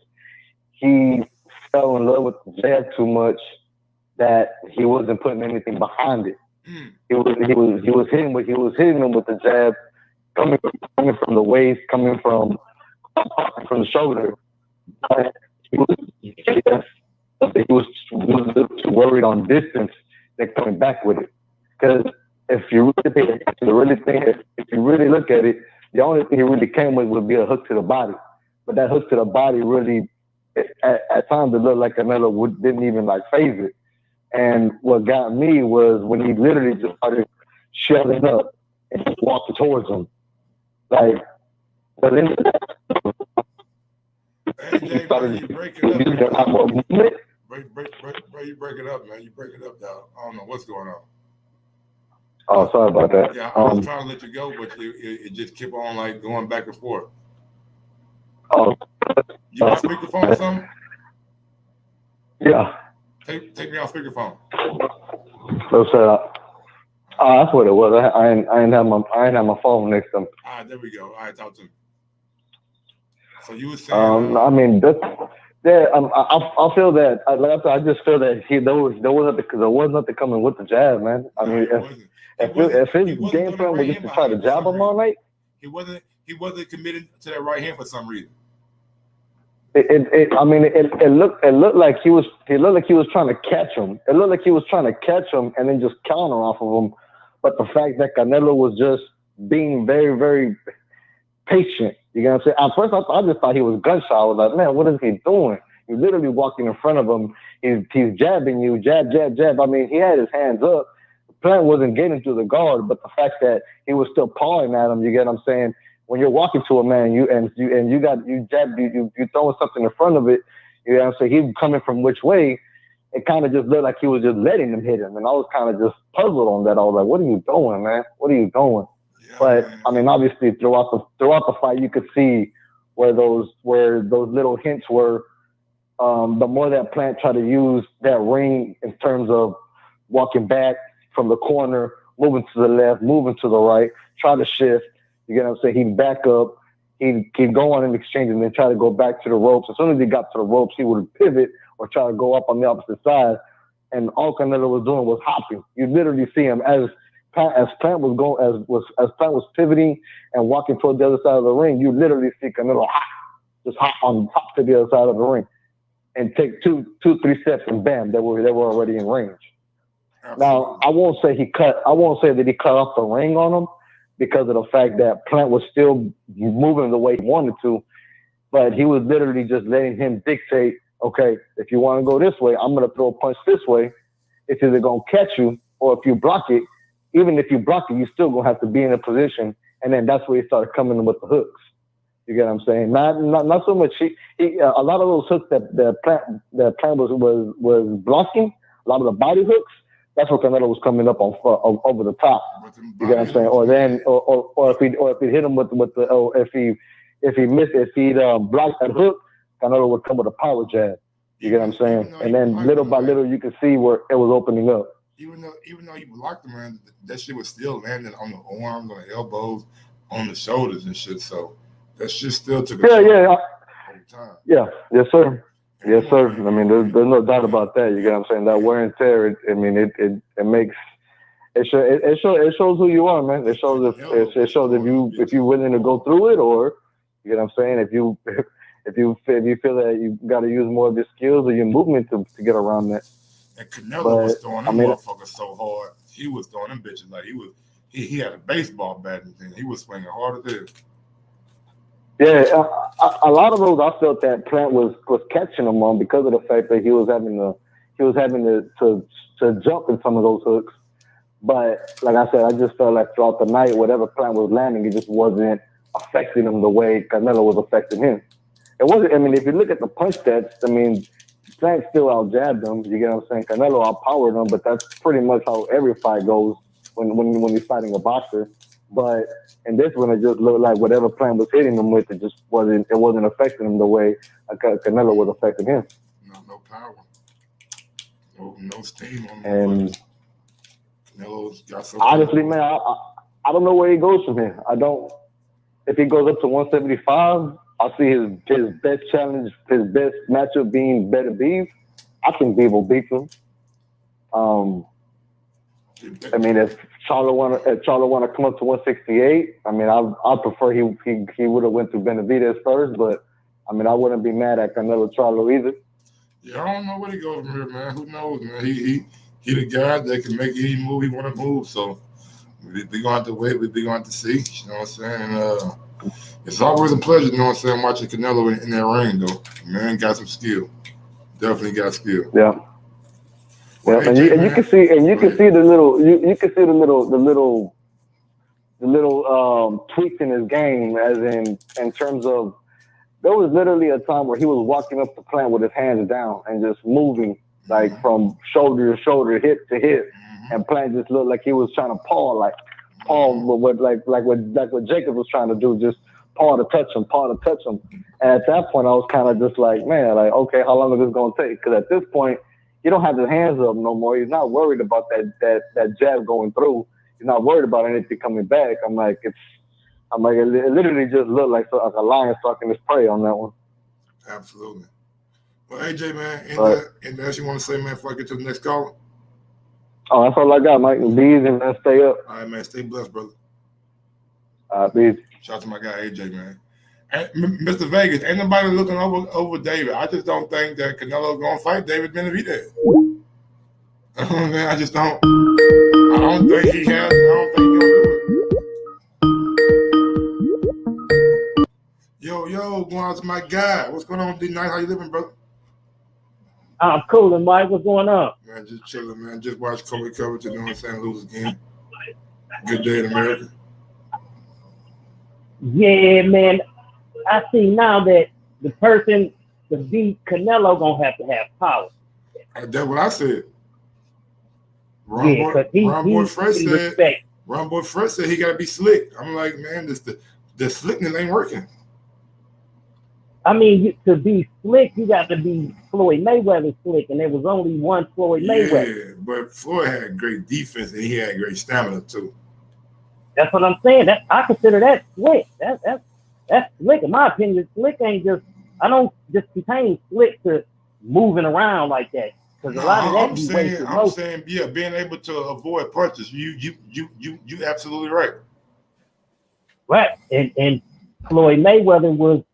he fell in love with the jab too much, that he wasn't putting anything behind it. He was hitting him with the jab coming from the waist, coming from the shoulder. But he was too worried on distance than coming back with it. Because if you really look at it, the only thing he really came with would be a hook to the body. But that hook to the body really, at times, it looked like Canelo didn't even like phase it. And what got me was when he literally just started shelling up and just walking towards him. Like, but then AJ, bro, you break it up. You break it up, man. You break it up, dog. I don't know what's going on. Oh, sorry about that. Yeah, I was trying to let you go, but it just kept on like going back and forth. Oh, you on speakerphone or something? Yeah. Take me off speakerphone. That's what it was. I ain't have my phone next to me. All right, there we go. All right, talk to me. So you were saying? I mean, I feel that. Like I said, I just feel that there was nothing coming with the jab, man. I mean, if his game plan was just to try to jab him all night, he wasn't committed to that right hand for some reason. It looked like he was trying to catch him. It looked like he was trying to catch him and then just counter off of him. But the fact that Canelo was just being very, very patient. You know what I'm saying? At first, I just thought he was gun shy. I was like, man, what is he doing? He's literally walking in front of him. He's jabbing you, jab, jab, jab. I mean, he had his hands up. The Plant wasn't getting through the guard, but the fact that he was still pawing at him, you get what I'm saying? when you're walking to a man, you throwing something in front of it. You know what I'm saying? He was coming from which way? It kind of just looked like he was just letting him hit him, and I was kind of just puzzled on that. I was like, "What are you doing, man? What are you doing?" Yeah, but man. I mean, obviously, throughout the fight, you could see where those little hints were. The more that Plant tried to use that ring in terms of walking back from the corner, moving to the left, moving to the right, try to shift. You get what I'm saying? He'd back up, he'd go on an exchange, and then try to go back to the ropes. As soon as he got to the ropes, he would pivot or try to go up on the opposite side. And all Canelo was doing was hopping. You literally see him as Plant was pivoting and walking toward the other side of the ring. You literally see Canelo just hop on top to the other side of the ring and take two, 3 steps, and bam, they were already in range. Absolutely. Now, I won't say that he cut off the ring on him because of the fact that Plant was still moving the way he wanted to, but he was literally just letting him dictate, okay, if you want to go this way, I'm going to throw a punch this way. It's either going to catch you, or if you block it, even if you block it, you're still going to have to be in a position, and then that's where he started coming in with the hooks. You get what I'm saying? Not so much. A lot of those hooks that Plant was blocking, a lot of the body hooks, that's what Canelo was coming up on over the top. You get what I'm saying? Or if he hit him with the if he blocked that hook, Canelo would come with a power jab. You get what I'm saying? And then little by little, you can see where it was opening up. Even though he blocked him, man, that shit was still landing on the arms, on the elbows, on the shoulders and shit. So that shit still took a over time. Yeah, yes, sir. Yes, sir. I mean, there's no doubt about that. You get what I'm saying? That wear and tear. It makes it shows who you are, man. It shows if you're willing to go through it, or you get what I'm saying. If you feel that you got to use more of your skills or your movement to get around that. And Canelo was throwing them motherfuckers so hard. He was throwing them bitches like he had a baseball bat and he was swinging hard as hell. Yeah, a lot of those I felt that Plant was catching them on because of the fact that he was having to jump in some of those hooks. But like I said, I just felt like throughout the night, whatever Plant was landing, it just wasn't affecting him the way Canelo was affecting him. It wasn't. I mean, if you look at the punch stats, I mean, Plant still out-jabbed him. You get what I'm saying? Canelo out-powered him, but that's pretty much how every fight goes when you're fighting a boxer. But in this one, it just looked like whatever Plant was hitting him with, it wasn't affecting him the way Canelo was affecting him. No power. No steam on him. And Canelo's got so honestly, man, I don't know where he goes from here. I don't. If he goes up to 175, I see his best challenge, his best matchup being Benavidez. I think Beav will beat him. I mean, if Charlo want to come up to 168, I mean, I prefer he would have went to Benavidez first, but I mean, I wouldn't be mad at Canelo Charlo either. Yeah, I don't know where he goes from here, man. Who knows, man? He the guy that can make any move he want to move. So we're gonna have to wait. We're gonna have to see. You know what I'm saying? It's always a pleasure, you know what I'm saying, watching Canelo in that ring, though. Man got some skill. Definitely got skill. Yeah. Well, and you can see the little tweaks in his game, as in terms of there was literally a time where he was walking up the Plant with his hands down and just moving like from shoulder to shoulder, hip to hip, and Plant just looked like he was trying to paw like what Jacob was trying to do, just paw to touch him. And at that point, I was kind of just like, man, like, okay, how long is this gonna take? Because at this point, he don't have his hands up no more. He's not worried about that jab going through. He's not worried about anything coming back. I'm like, it literally just looked like a lion stalking his prey on that one. Absolutely. Well, AJ, man, anything else you want to say, man, before I get to the next caller? Oh, that's all I got, Mike. Be easy, man. Stay up. All right, man. Stay blessed, brother. Be easy. Shout out to my guy, AJ, man. And Mr. Vegas, ain't nobody looking over David. I just don't think that Canelo's going to fight David Benavidez. I just don't. I don't think he has. I don't think he'll do it. Yo, going out to my guy. What's going on, D-Night? How you living, brother? I'm cool, and Mike, what's going on? Man, just chilling, man. Just watched Kobe coverage, you know what I'm saying, lose again. Good day in America. Yeah, man. I see now that the person to beat Canelo gonna have to have power. That's what I said. Ron Boy Fresh said he gotta be slick. I'm like, man, the slickness ain't working. I mean, to be slick, you got to be Floyd Mayweather slick, and there was only one Floyd Mayweather. Yeah, but Floyd had great defense and he had great stamina too. That's what I'm saying. That I consider that slick. That's slick. In my opinion, slick ain't just. I don't just contain slick to moving around like that. Because a lot of that I'm saying, yeah, being able to avoid punches. You absolutely right. Right, and Floyd Mayweather was.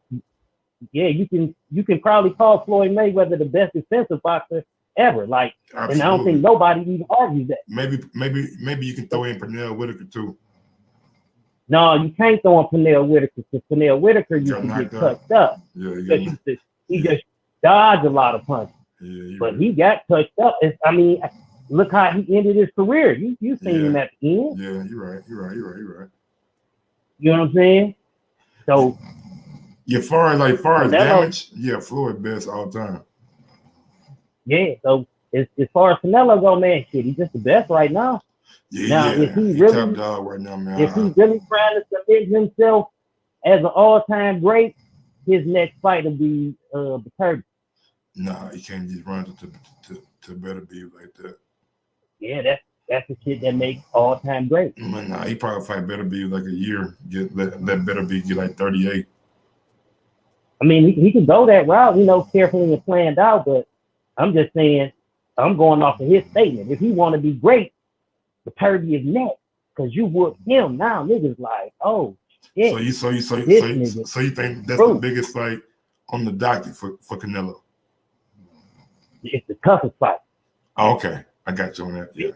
Yeah, you can probably call Floyd Mayweather the best defensive boxer ever. Like, absolutely. And I don't think nobody even argues that. Maybe you can throw in Pernell Whitaker too. No, you can't throw in Pernell Whitaker because Pernell Whitaker used to get touched up. Yeah, he just dodged a lot of punches. Yeah, but he got touched up. I mean, look how he ended his career. You seen him at the end. Yeah, you're right. You know what I'm saying? So. Yeah, far as damage, yeah, Floyd best all time. Yeah, so as far as Canelo go, man, shit, he's just the best right now. Yeah, if he really top dog right now, man. If he's really trying to submit himself as an all-time great, his next fight will be Benavidez. Nah, he can't just run to Benavidez like that. Yeah, that's the shit that makes all-time great. Man, nah, he probably fight Benavidez like a year. Let Benavidez get like 38. I mean, he can go that route, carefully and planned out, but I'm just saying, I'm going off of his statement. If he want to be great, the Purdy is next, because you whoop him now. Niggas like, oh, shit. So you think that's the biggest fight on the docket for Canelo? It's the toughest fight. Oh, okay. I got you on that, yeah.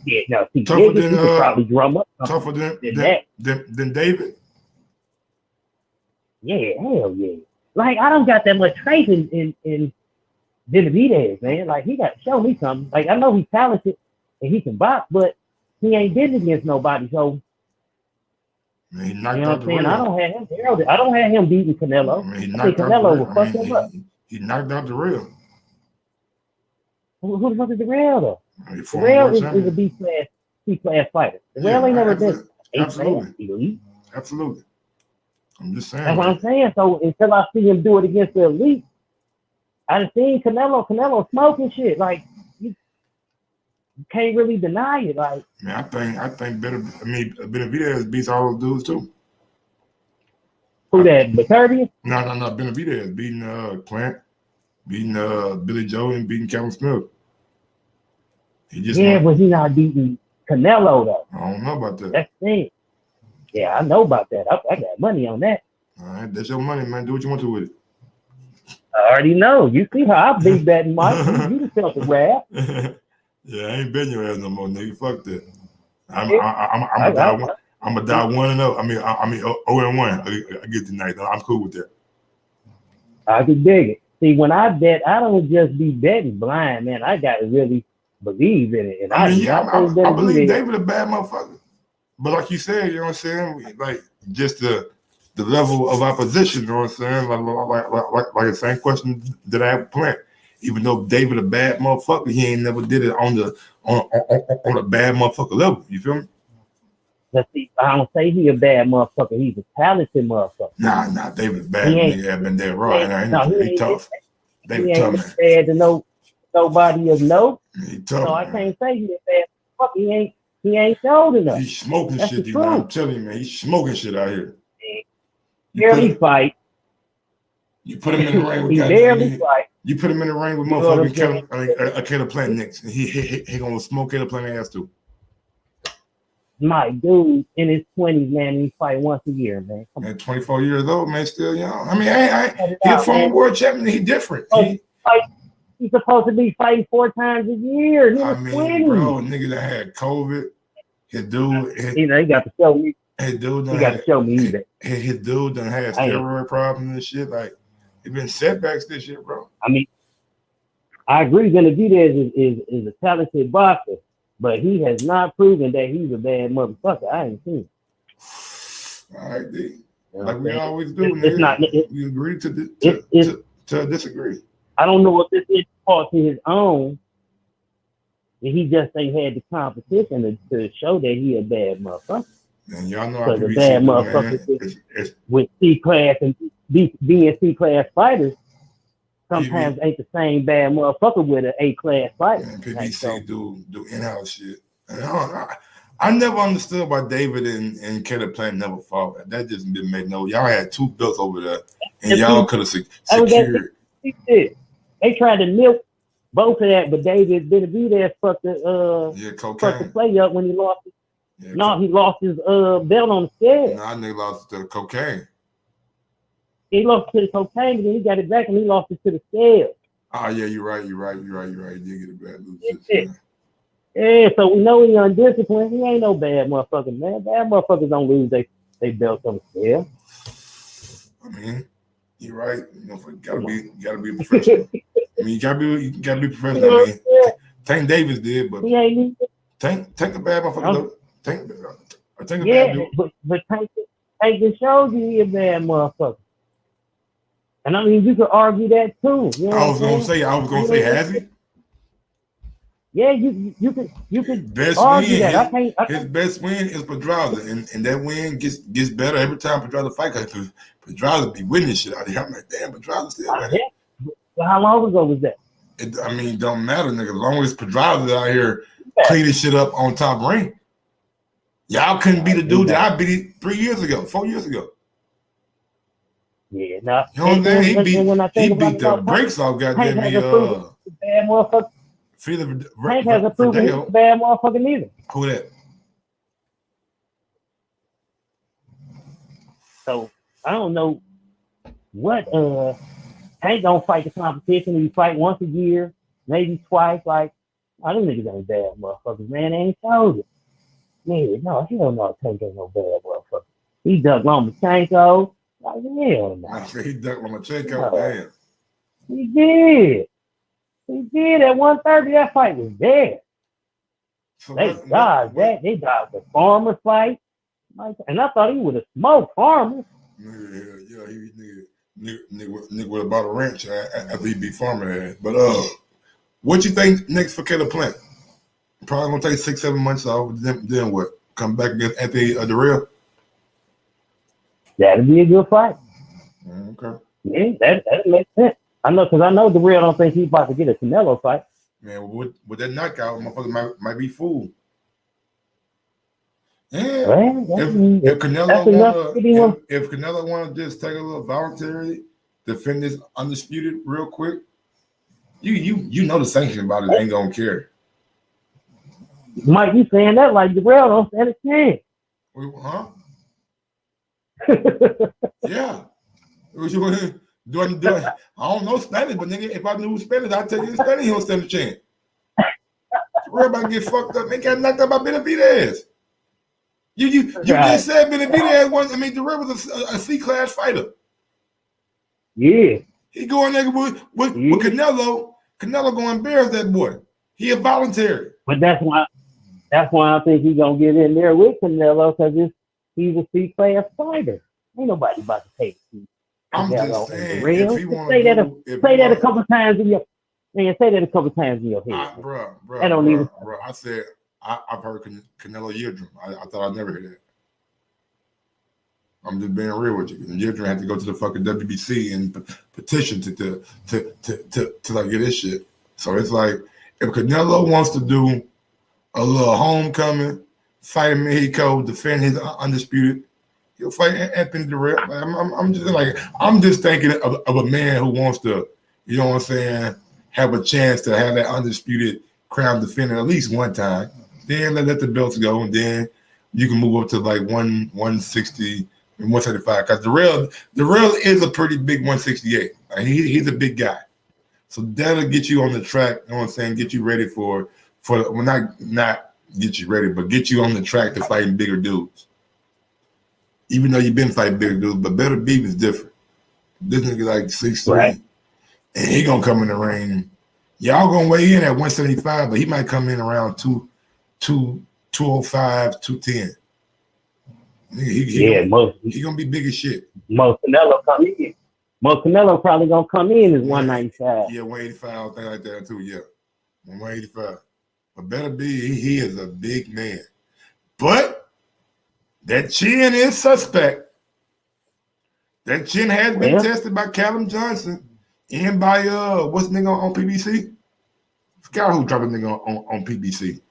Yeah, no, see, tougher than, could probably drum up tougher than David? Yeah, hell yeah. Like, I don't got that much faith in Benavidez, man. Like, he got to show me something. Like, I know he's talented and he can box, but he ain't been against nobody. So, man, he you know what I'm saying? I don't have him beating Canelo. Man, I think Canelo will fuck him up. He knocked out the real. Who the fuck is the real, though? The real is a B-class fighter. The real ain't never been Absolutely. Absolutely. I'm just saying. That's what I'm saying. So until I see him do it against the elite, I done seen Canelo smoking shit. Like, you can't really deny it. Like, man, I think Benavidez beats all those dudes too. Who that? Benavidez? No. Benavidez beating Plant, beating Billy Joe, and beating Kevin Smith. But he not beating Canelo though. I don't know about that. That's the thing. Yeah, I know about that. I got money on that. All right, that's your money, man. Do what you want to with it. I already know. You see how I big betting, Mike. You just felt the wrath. Yeah, I ain't betting your ass no more, nigga. Fuck that. I'm a die 1-0. I mean 0-1. I get the night. I'm cool with that. I can dig it. See, when I bet, I don't just be betting blind, man. I got to really believe in it. And I believe David a bad motherfucker. But like you said, you know what I'm saying? Like, just the level of opposition, you know what I'm saying? Like the same question that I have Plant. Even though David a bad motherfucker, he ain't never did it on a bad motherfucker level. You feel me? Let's see, I don't say he a bad motherfucker. He's a talented motherfucker. Nah, David's bad. He ain't been there right. He tough. David tough, man. He ain't bad to nobody of note. He tough, so I can't say he's a bad motherfucker. He ain't showed enough. He's smoking shit, man. I'm telling you, man. He's smoking shit out here. He barely fight. You put him in the ring with fight. You put him in the ring with motherfucking Caleb Plant next. He gonna smoke Caleb Plant ass too. My dude in his 20s, man, he fight once a year, man. Come on. 24 years old, man, still young. I mean, he's a former world champion. He's different. He's supposed to be fighting 4 times a year. I mean, 20. Bro, nigga that had COVID. His dude. He got to show me. His dude done got to show me that. His dude done had steroid problems and shit. Like, it's been setbacks this shit, bro. I mean, I agree. Benavidez is a talented boxer, but he has not proven that he's a bad motherfucker. I ain't seen. All right, D. You know Like we always do, it's not. We agree to disagree. I don't know if this is part to his own. And he just ain't had the competition to show that he a bad motherfucker. And y'all know because the bad motherfuckers with C class and being C class fighters sometimes ain't the same bad motherfucker with an A class fighter. And PBC do in-house shit. And I never understood why David and Caleb Plant never fought. That just didn't make no. Y'all had 2 belts over there, and y'all could have secured. They tried to milk both of that, but David Benavidez fucked the play up when he lost it. Yeah, he lost his belt on the scale. No, I think he lost it to the cocaine. He lost it to the cocaine, but then he got it back and he lost it to the scale. Oh yeah, you're right. You did get it back. Yeah, so we know he undisciplined. He ain't no bad motherfucker, man. Bad motherfuckers don't lose they belts on the scale. I mean, you're right. You know, gotta be professional. I mean, you gotta be professional. I mean, Tank Davis did, but Tank a bad motherfucker though. Tank a bad dude. But Tank just showed you he a bad motherfucker. And I mean, you could argue that too. You know I was gonna say, has he? Yeah, you could best argue win, that. His best win is Pedraza, and that win gets better every time Pedraza fight. Because Pedraza be winning shit out here. I'm like, damn, Pedraza still winning. So how long ago was that? It don't matter, nigga. As long as Pedraza out here cleaning shit up on top ring. Y'all couldn't beat the dude that I beat 3 years ago, 4 years ago. Yeah, nah. You know what I'm saying? He beat the brakes off goddamn me. Bad motherfucker. Tank hasn't proven he's a bad motherfucker neither. Who that? So I don't know what Tank don't fight the competition. He fight once a year, maybe twice. Like, I don't think he's any bad motherfuckers, man. They ain't showed it. Yeah, no, hell no, Tank ain't no bad motherfucker. He ducked Lomachenko. Like, hell no. He ducked Lomachenko, damn. He did. He did at 130. That fight was there. So they dodged that. They dodged the Farmer fight. And I thought he would have smoked Farmer. Yeah, Nick would have bought a ranch after he beat Farmer ass. But what you think next for Caleb Plant? Probably gonna take 6-7 months off. Then what? Come back against Anthony Durrell? That'd be a good fight. Okay. Yeah, that makes sense. I know, because I know Durrell don't think he's about to get a Canelo fight. Man, with that knockout, motherfucker might be fooled. Yeah. Well, if Canelo want to just take a little voluntary, defend this undisputed real quick, you know the sanction about it ain't gonna care. Mike, you saying that like Durrell don't stand a chance. Huh? Yeah. Do I don't know Spanish, but nigga, if I knew Spanish, I'd tell you in Spanish, he don't stand a chance. We're about to get fucked up. They got knocked out by Benavidez. You just said Benavidez Durrell was a C-class fighter. Yeah. He going there with Canelo. Canelo going to embarrass that boy. He a voluntary. But that's why I think he's gonna get in there with Canelo, because he's a C-class fighter. Ain't nobody about to take it. I'm just saying, if he say that a couple times in your head. Bro. I said I've heard Canelo Yildirim. I thought I'd never hear that. I'm just being real with you. Yildirim had to go to the fucking WBC and petition to like get this shit. So it's like, if Canelo wants to do a little homecoming, fight in Mexico, defend his undisputed, he'll fight Anthony Durrell. I'm just thinking of a man who wants to, you know what I'm saying, have a chance to have that undisputed crown defended at least one time. Then let the belts go, and then you can move up to like 160 and 175. Because Durrell is a pretty big 168. Like he's a big guy. So that'll get you on the track, you know what I'm saying, get you ready for not get you ready, but get you on the track to fighting bigger dudes. Even though you've been fighting bigger dudes, but better beef is different. This nigga like 6'3", right, and he gonna come in the ring. Y'all gonna weigh in at 175, but he might come in around 205, 210. He gonna be big as shit. Canelo come in. Canelo probably gonna come in as 195. Yeah, 185, thing like that too. Yeah, 185. But better be, he is a big man. But that chin is suspect. That chin has been tested by Callum Johnson and by what's the nigga on PBC? Forgot who dropped a nigga on PBC.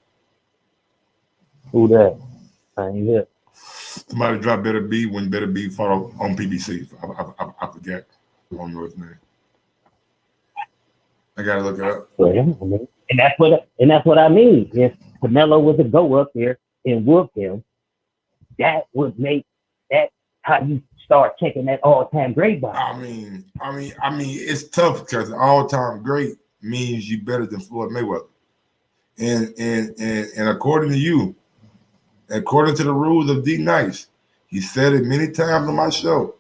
Who that? I ain't here. Somebody dropped Better B when Better B fought on PBC. I forget. I don't know his name. I gotta look it up. And that's what I mean. If Canelo was to go up there and whoop him, that would make that how you start checking that all-time great box. I mean, it's tough because all-time great means you better than Floyd Mayweather. And according to you, according to the rules of D Nice, he said it many times on my show.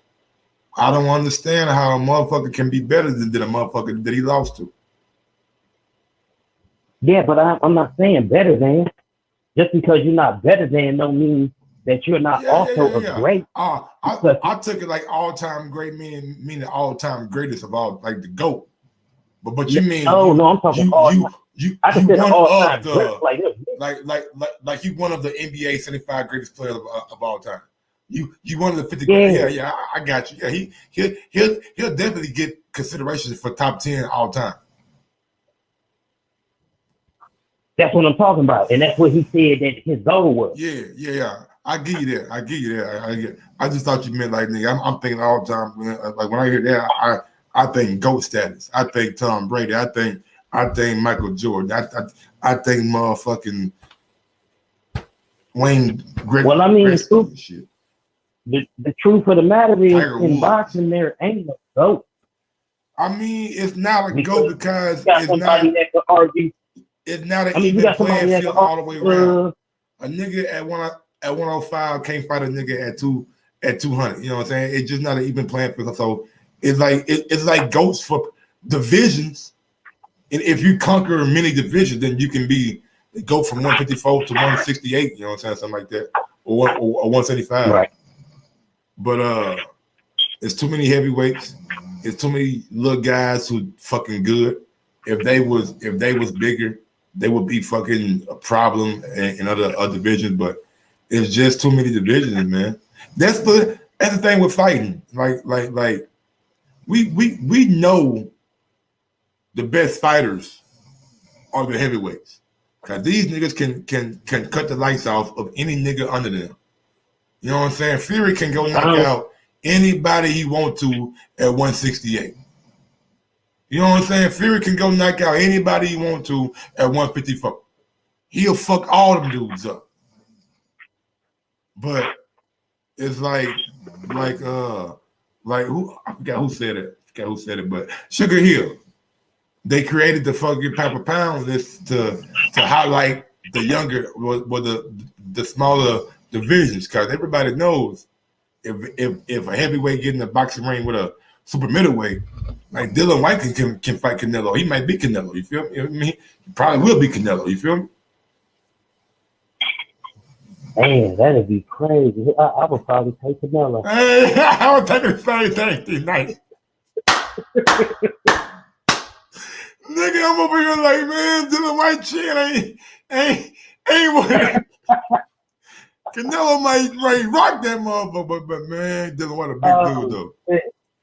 I don't understand how a motherfucker can be better than a motherfucker that he lost to. Yeah, but I'm not saying better than. Just because you're not better than don't mean that you're not a great. I took it like all-time great meaning all-time greatest of all, like the GOAT. But you mean no, I'm talking I can say all-time like you one of the NBA 75 greatest players of all time. You one of the 50 greatest. Yeah, I got you. Yeah, he'll definitely get consideration for top 10 all time. That's what I'm talking about, and that's what he said that his goal was. Yeah. I give you that. I just thought you meant like nigga. I'm thinking all the time. Like when I hear that, I think GOAT status. I think Tom Brady. I think Michael Jordan. I think motherfucking Wayne Gretzky. Well, I mean, the truth of the matter is in boxing there ain't no GOAT. I mean, it's not a GOAT because it's somebody that could argue. It's not an even playing field all the way around. A nigga at 105 can't fight a nigga at 200. You know what I'm saying? It's just not an even playing field. So it's like GOATs for divisions. And if you conquer many divisions, then you can go from 154 to 168. You know what I'm saying? Something like that, or 175. Right. But it's too many heavyweights. It's too many little guys who fucking good. If they was bigger, they would be fucking a problem in other divisions, but it's just too many divisions, man. That's the thing with fighting. Like we know the best fighters are the heavyweights. Cause these niggas can cut the lights off of any nigga under them. You know what I'm saying? Fury can go knock out anybody he want to at 168. You know what I'm saying? Fury can go knock out anybody he want to at 154. He'll fuck all them dudes up. But it's like who I forgot who said it. But Sugar Hill, they created the fucking Papa Pound list to highlight the younger or the smaller divisions, because everybody knows if a heavyweight get in the boxing ring with a super middleweight, like Dylan White can fight Canelo. He might be Canelo. You feel me? You know what I mean? He probably will be Canelo. You feel me? Man, that'd be crazy. I would probably take Canelo. Hey, I would take the same thing tonight. Nigga, I'm over here like, man, Dylan White chin ain't what. Canelo might rock that motherfucker, but man, Dylan White a big dude though.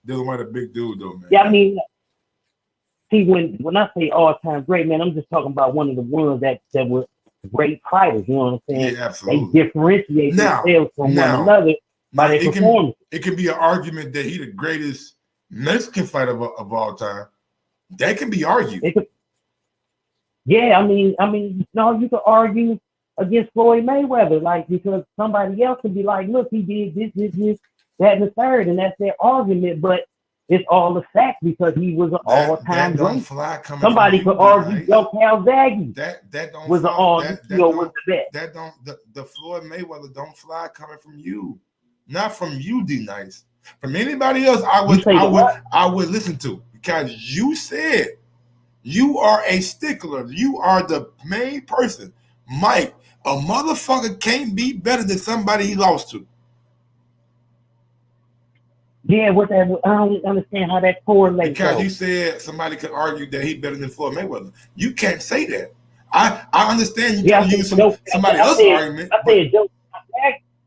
Dylan White a big dude though, man. Yeah, I mean, see, when I say all-time great, man, I'm just talking about one of the ones that were great fighters. You know what I'm saying? Yeah, absolutely. They differentiate themselves from one another by their performance. It can be an argument that he the greatest Mexican fighter of all time. That can be argued. Yeah, I mean, no, you could argue against Floyd Mayweather, like, because somebody else could be like, look, he did this, that, and the third, and that's their argument, but it's all a fact because he was an all-time great. Somebody could argue Joe Calzaghe was an all-time was the best. The Floyd Mayweather don't fly coming from you, not from you, D Nice. From anybody else, I would listen to, because you said you are a stickler. You are the main person, Mike. A motherfucker can't be better than somebody he lost to. Yeah, what that? I don't understand how that correlates. Because you said somebody could argue that he's better than Floyd Mayweather. You can't say that. I understand you can use somebody else's argument. I said Joe.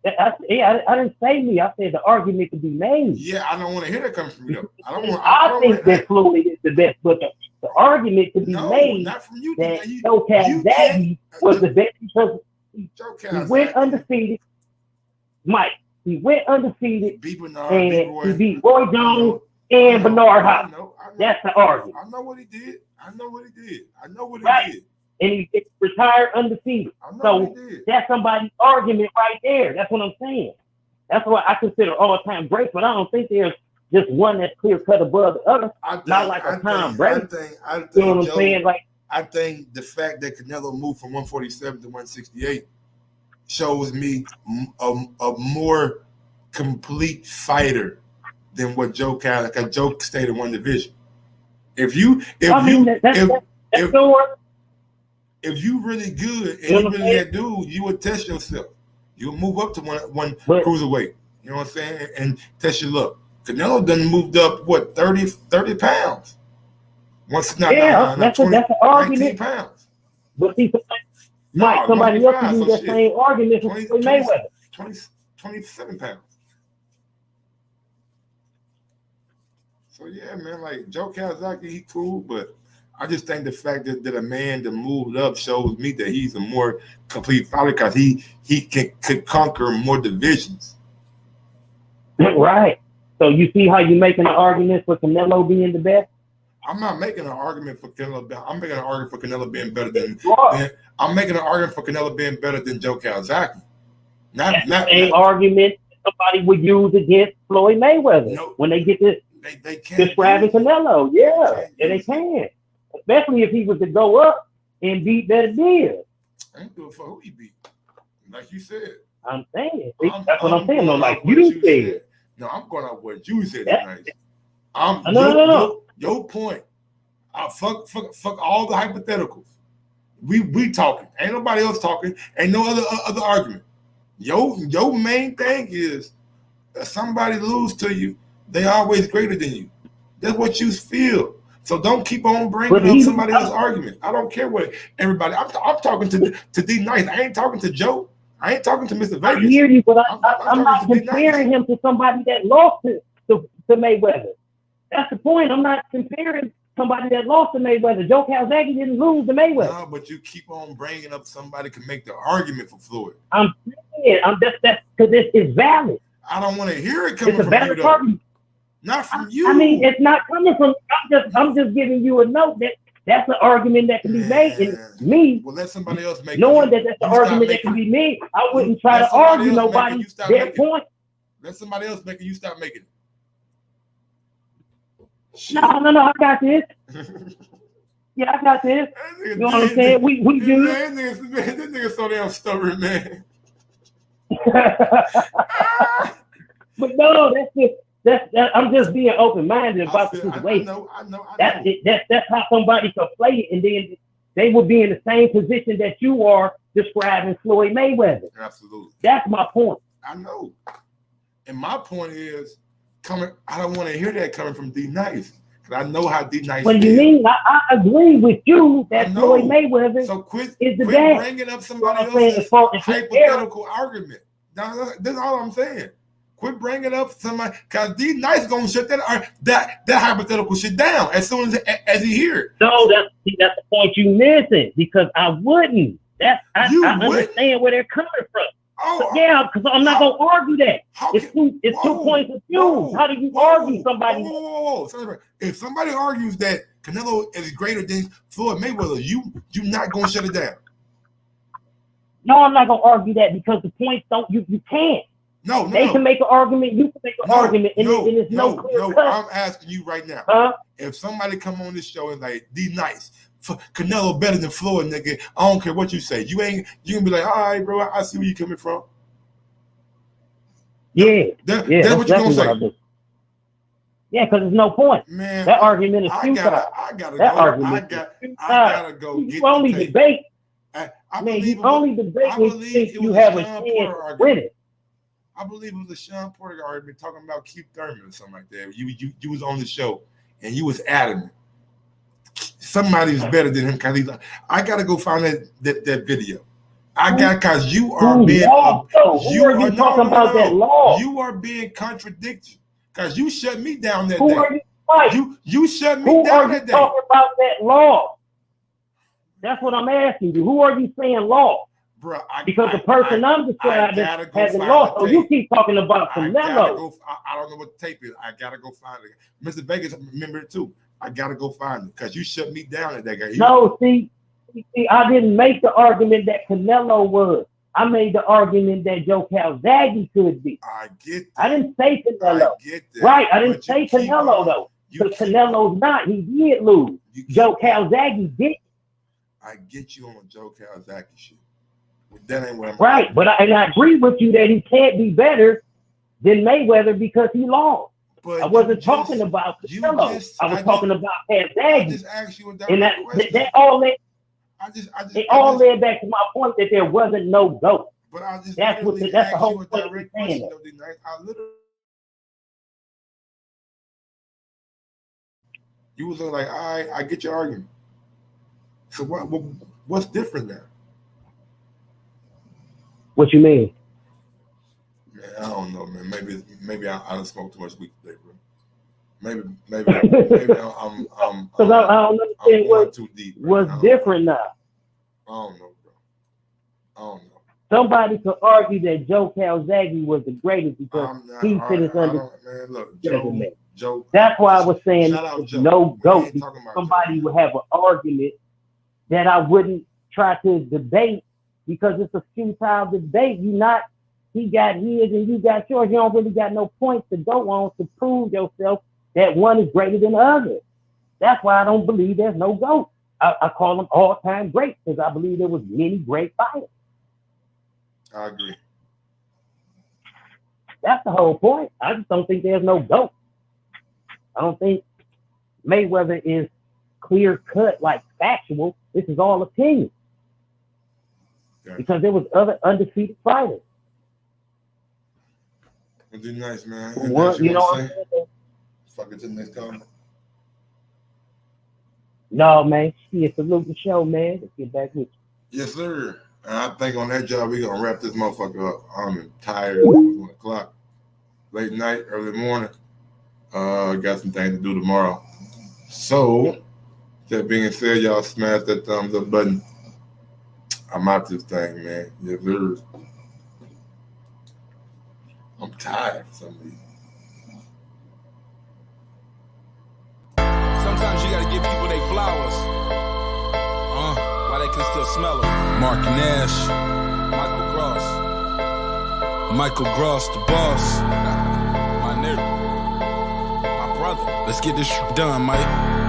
I didn't say me. I said the argument could be made. Yeah, I don't want to hear that coming from you. I think that Floyd is the best, but the argument could be made not from you, that Joe Calzaghe was the best because he went undefeated. Mike, he went undefeated, and he beat Roy Jones and Bernard Hopkins. That's the argument. I know what he did. And he retired undefeated. So that's somebody's argument right there. That's what I'm saying. That's what I consider all-time great, but I don't think there's just one that's clear-cut above the other. Not like a Tom Brady. You know what I'm saying? Like, I think the fact that Canelo moved from 147 to 168 shows me a more complete fighter than what Joe Calzaghe. Because Joe stayed in one division. If you really good and you really that dude, you would test yourself. You would move up to one cruiserweight. You know what I'm saying? And test your luck. Canelo done moved up 30 pounds. Once it's not that's an argument. 19 pounds. But see, Mike, somebody else can use that same argument for Mayweather. 27 pounds. So yeah, man, like Joe Calzaghe, he cool, but I just think the fact that a man that moved up shows me that he's a more complete fighter because he could conquer more divisions. Right. So you see how you're making an argument for Canelo being the best? I'm not making an argument for Canelo. I'm making an argument for Canelo being better than. I'm making an argument for Canelo being better than Joe Calzaghe. Not argument somebody would use against Floyd Mayweather when they get this. They can't describing Canelo. Yeah, they can. Especially if he was to go up and beat Benavidez. I ain't doing for who he beat. Like you said. I'm saying. That's what I'm saying. No, like you said. No, I'm going off what you said tonight. No. Your point. Fuck all the hypotheticals. We talking. Ain't nobody else talking. Ain't no other argument. Your main thing is if somebody lose to you, they always greater than you. That's what you feel. So don't keep on bringing up somebody else's argument. I don't care what everybody. I'm talking to D Nice. I ain't talking to Joe. I ain't talking to Mr. Vegas. I hear you, but I'm not comparing him to somebody that lost to Mayweather. That's the point. I'm not comparing somebody that lost to Mayweather. Joe Calzaghe didn't lose to Mayweather. No, but you keep on bringing up somebody can make the argument for Floyd. I'm saying that's because it's valid. I don't want to hear it coming from you, though. Not from you. I mean, it's not coming from. I'm just giving you a note that's an argument that can be made. And me, well, let somebody else make knowing that that's an argument that can be made, I wouldn't try to argue nobody's their point. Let somebody else make it. You stop making it. No, I got this. Yeah, I got this. You know what I'm saying? We do. This nigga so damn stubborn, man. But no, I'm just being open-minded about the situation. I know. That's how somebody can play it, and then they will be in the same position that you are describing Floyd Mayweather. Absolutely. That's my point. I know. And my point is I don't want to hear that coming from D Nice. Because I know how D Nice What do you mean? I agree with you that Floyd Mayweather is the best. Bringing up somebody else's hypothetical argument. That's all I'm saying. Quit bringing up somebody, because D Nice gonna shut that hypothetical shit down as soon as he hear it. No, that's the point you missing, because I wouldn't. I understand where they're coming from. Yeah, because I'm not gonna argue that. It's two points of view. How do you argue somebody? If somebody argues that Canelo is greater than Floyd Mayweather, you not gonna shut it down. No, I'm not gonna argue that, because the points you can't. No. They can make an argument. You can make an argument, and it's no clear cut. I'm asking you right now. If somebody come on this show and like D Nice, Canelo better than Floyd, nigga, I don't care what you say. You gonna be like, all right, bro, I see where you coming from. Yeah, that's what you gonna say. Yeah, because there's no point. Man, that argument is futile. I gotta go. You only debate. You only debate when you think you have a chance to win it. I believe it was a Sean Porter already been talking about Keith Thurman or something like that. You was on the show and you was adamant. Somebody's better than him because I gotta go find that video. Because you are being talking about that law. You are being contradictory because you shut me down that Who day. Are you, Mike? You shut me down that day. Who are you talking about that law? That's what I'm asking you. Who are you saying law? Bro, because the person I'm describing has a law. So you keep talking about Canelo. I don't know what the tape is. I gotta go find it. Mr. Vegas, remember it too. I gotta go find it because you shut me down at that guy. No, see, I didn't make the argument that Canelo was. I made the argument that Joe Calzaghe could be. I get that. I didn't say Canelo. I get that. Right, I didn't say Canelo though. Because Canelo's not. He did lose. Joe Calzaghe did. I get you on the Joe Calzaghe shit. But that ain't what I'm right, but I agree with you that he can't be better than Mayweather because he lost. But I wasn't talking about Canelo. I was talking about Calzaghe. I just asked you a and that all led back to my point that there wasn't no GOAT. But I just that's the whole point of saying that. I literally, you was like, all right, I get your argument. So what's different now? What you mean? Man, I don't know, man. Maybe I don't smoke too much weed today, bro. Maybe I'm because I don't understand what too deep. What's different now? I don't know, bro. I don't know. Somebody could argue that Joe Calzaghe was the greatest because he finished under. Man, look, Joe. That's why I was saying no GOAT. Somebody would have an argument that I wouldn't try to debate because it's a futile debate. He got his and you got yours. You don't really got no points to go on to prove yourself that one is greater than the other. That's why I don't believe there's no GOAT. I call them all-time greats because I believe there was many great fighters. I agree. That's the whole point. I just don't think there's no GOAT. I don't think Mayweather is clear-cut, like factual. This is all opinion. Okay. Because there was other undefeated fighters. It'd be nice, man. You know what I'm saying? Fuck it to the next comment. No, man. Yeah, salute the show, man. Let's get back with you. Yes, sir. And I think on that job, we're going to wrap this motherfucker up. I'm tired. It's 1 o'clock. Late night, early morning. Got some things to do tomorrow. So, that being said, y'all smash that thumbs up button. I'm out this thing, man. Yes, sir. I'm tired for some reason. Sometimes you gotta give people their flowers. While they can still smell them. Mark Nash. Michael Gross, the boss. My nigga. My brother. Let's get this done, Mike.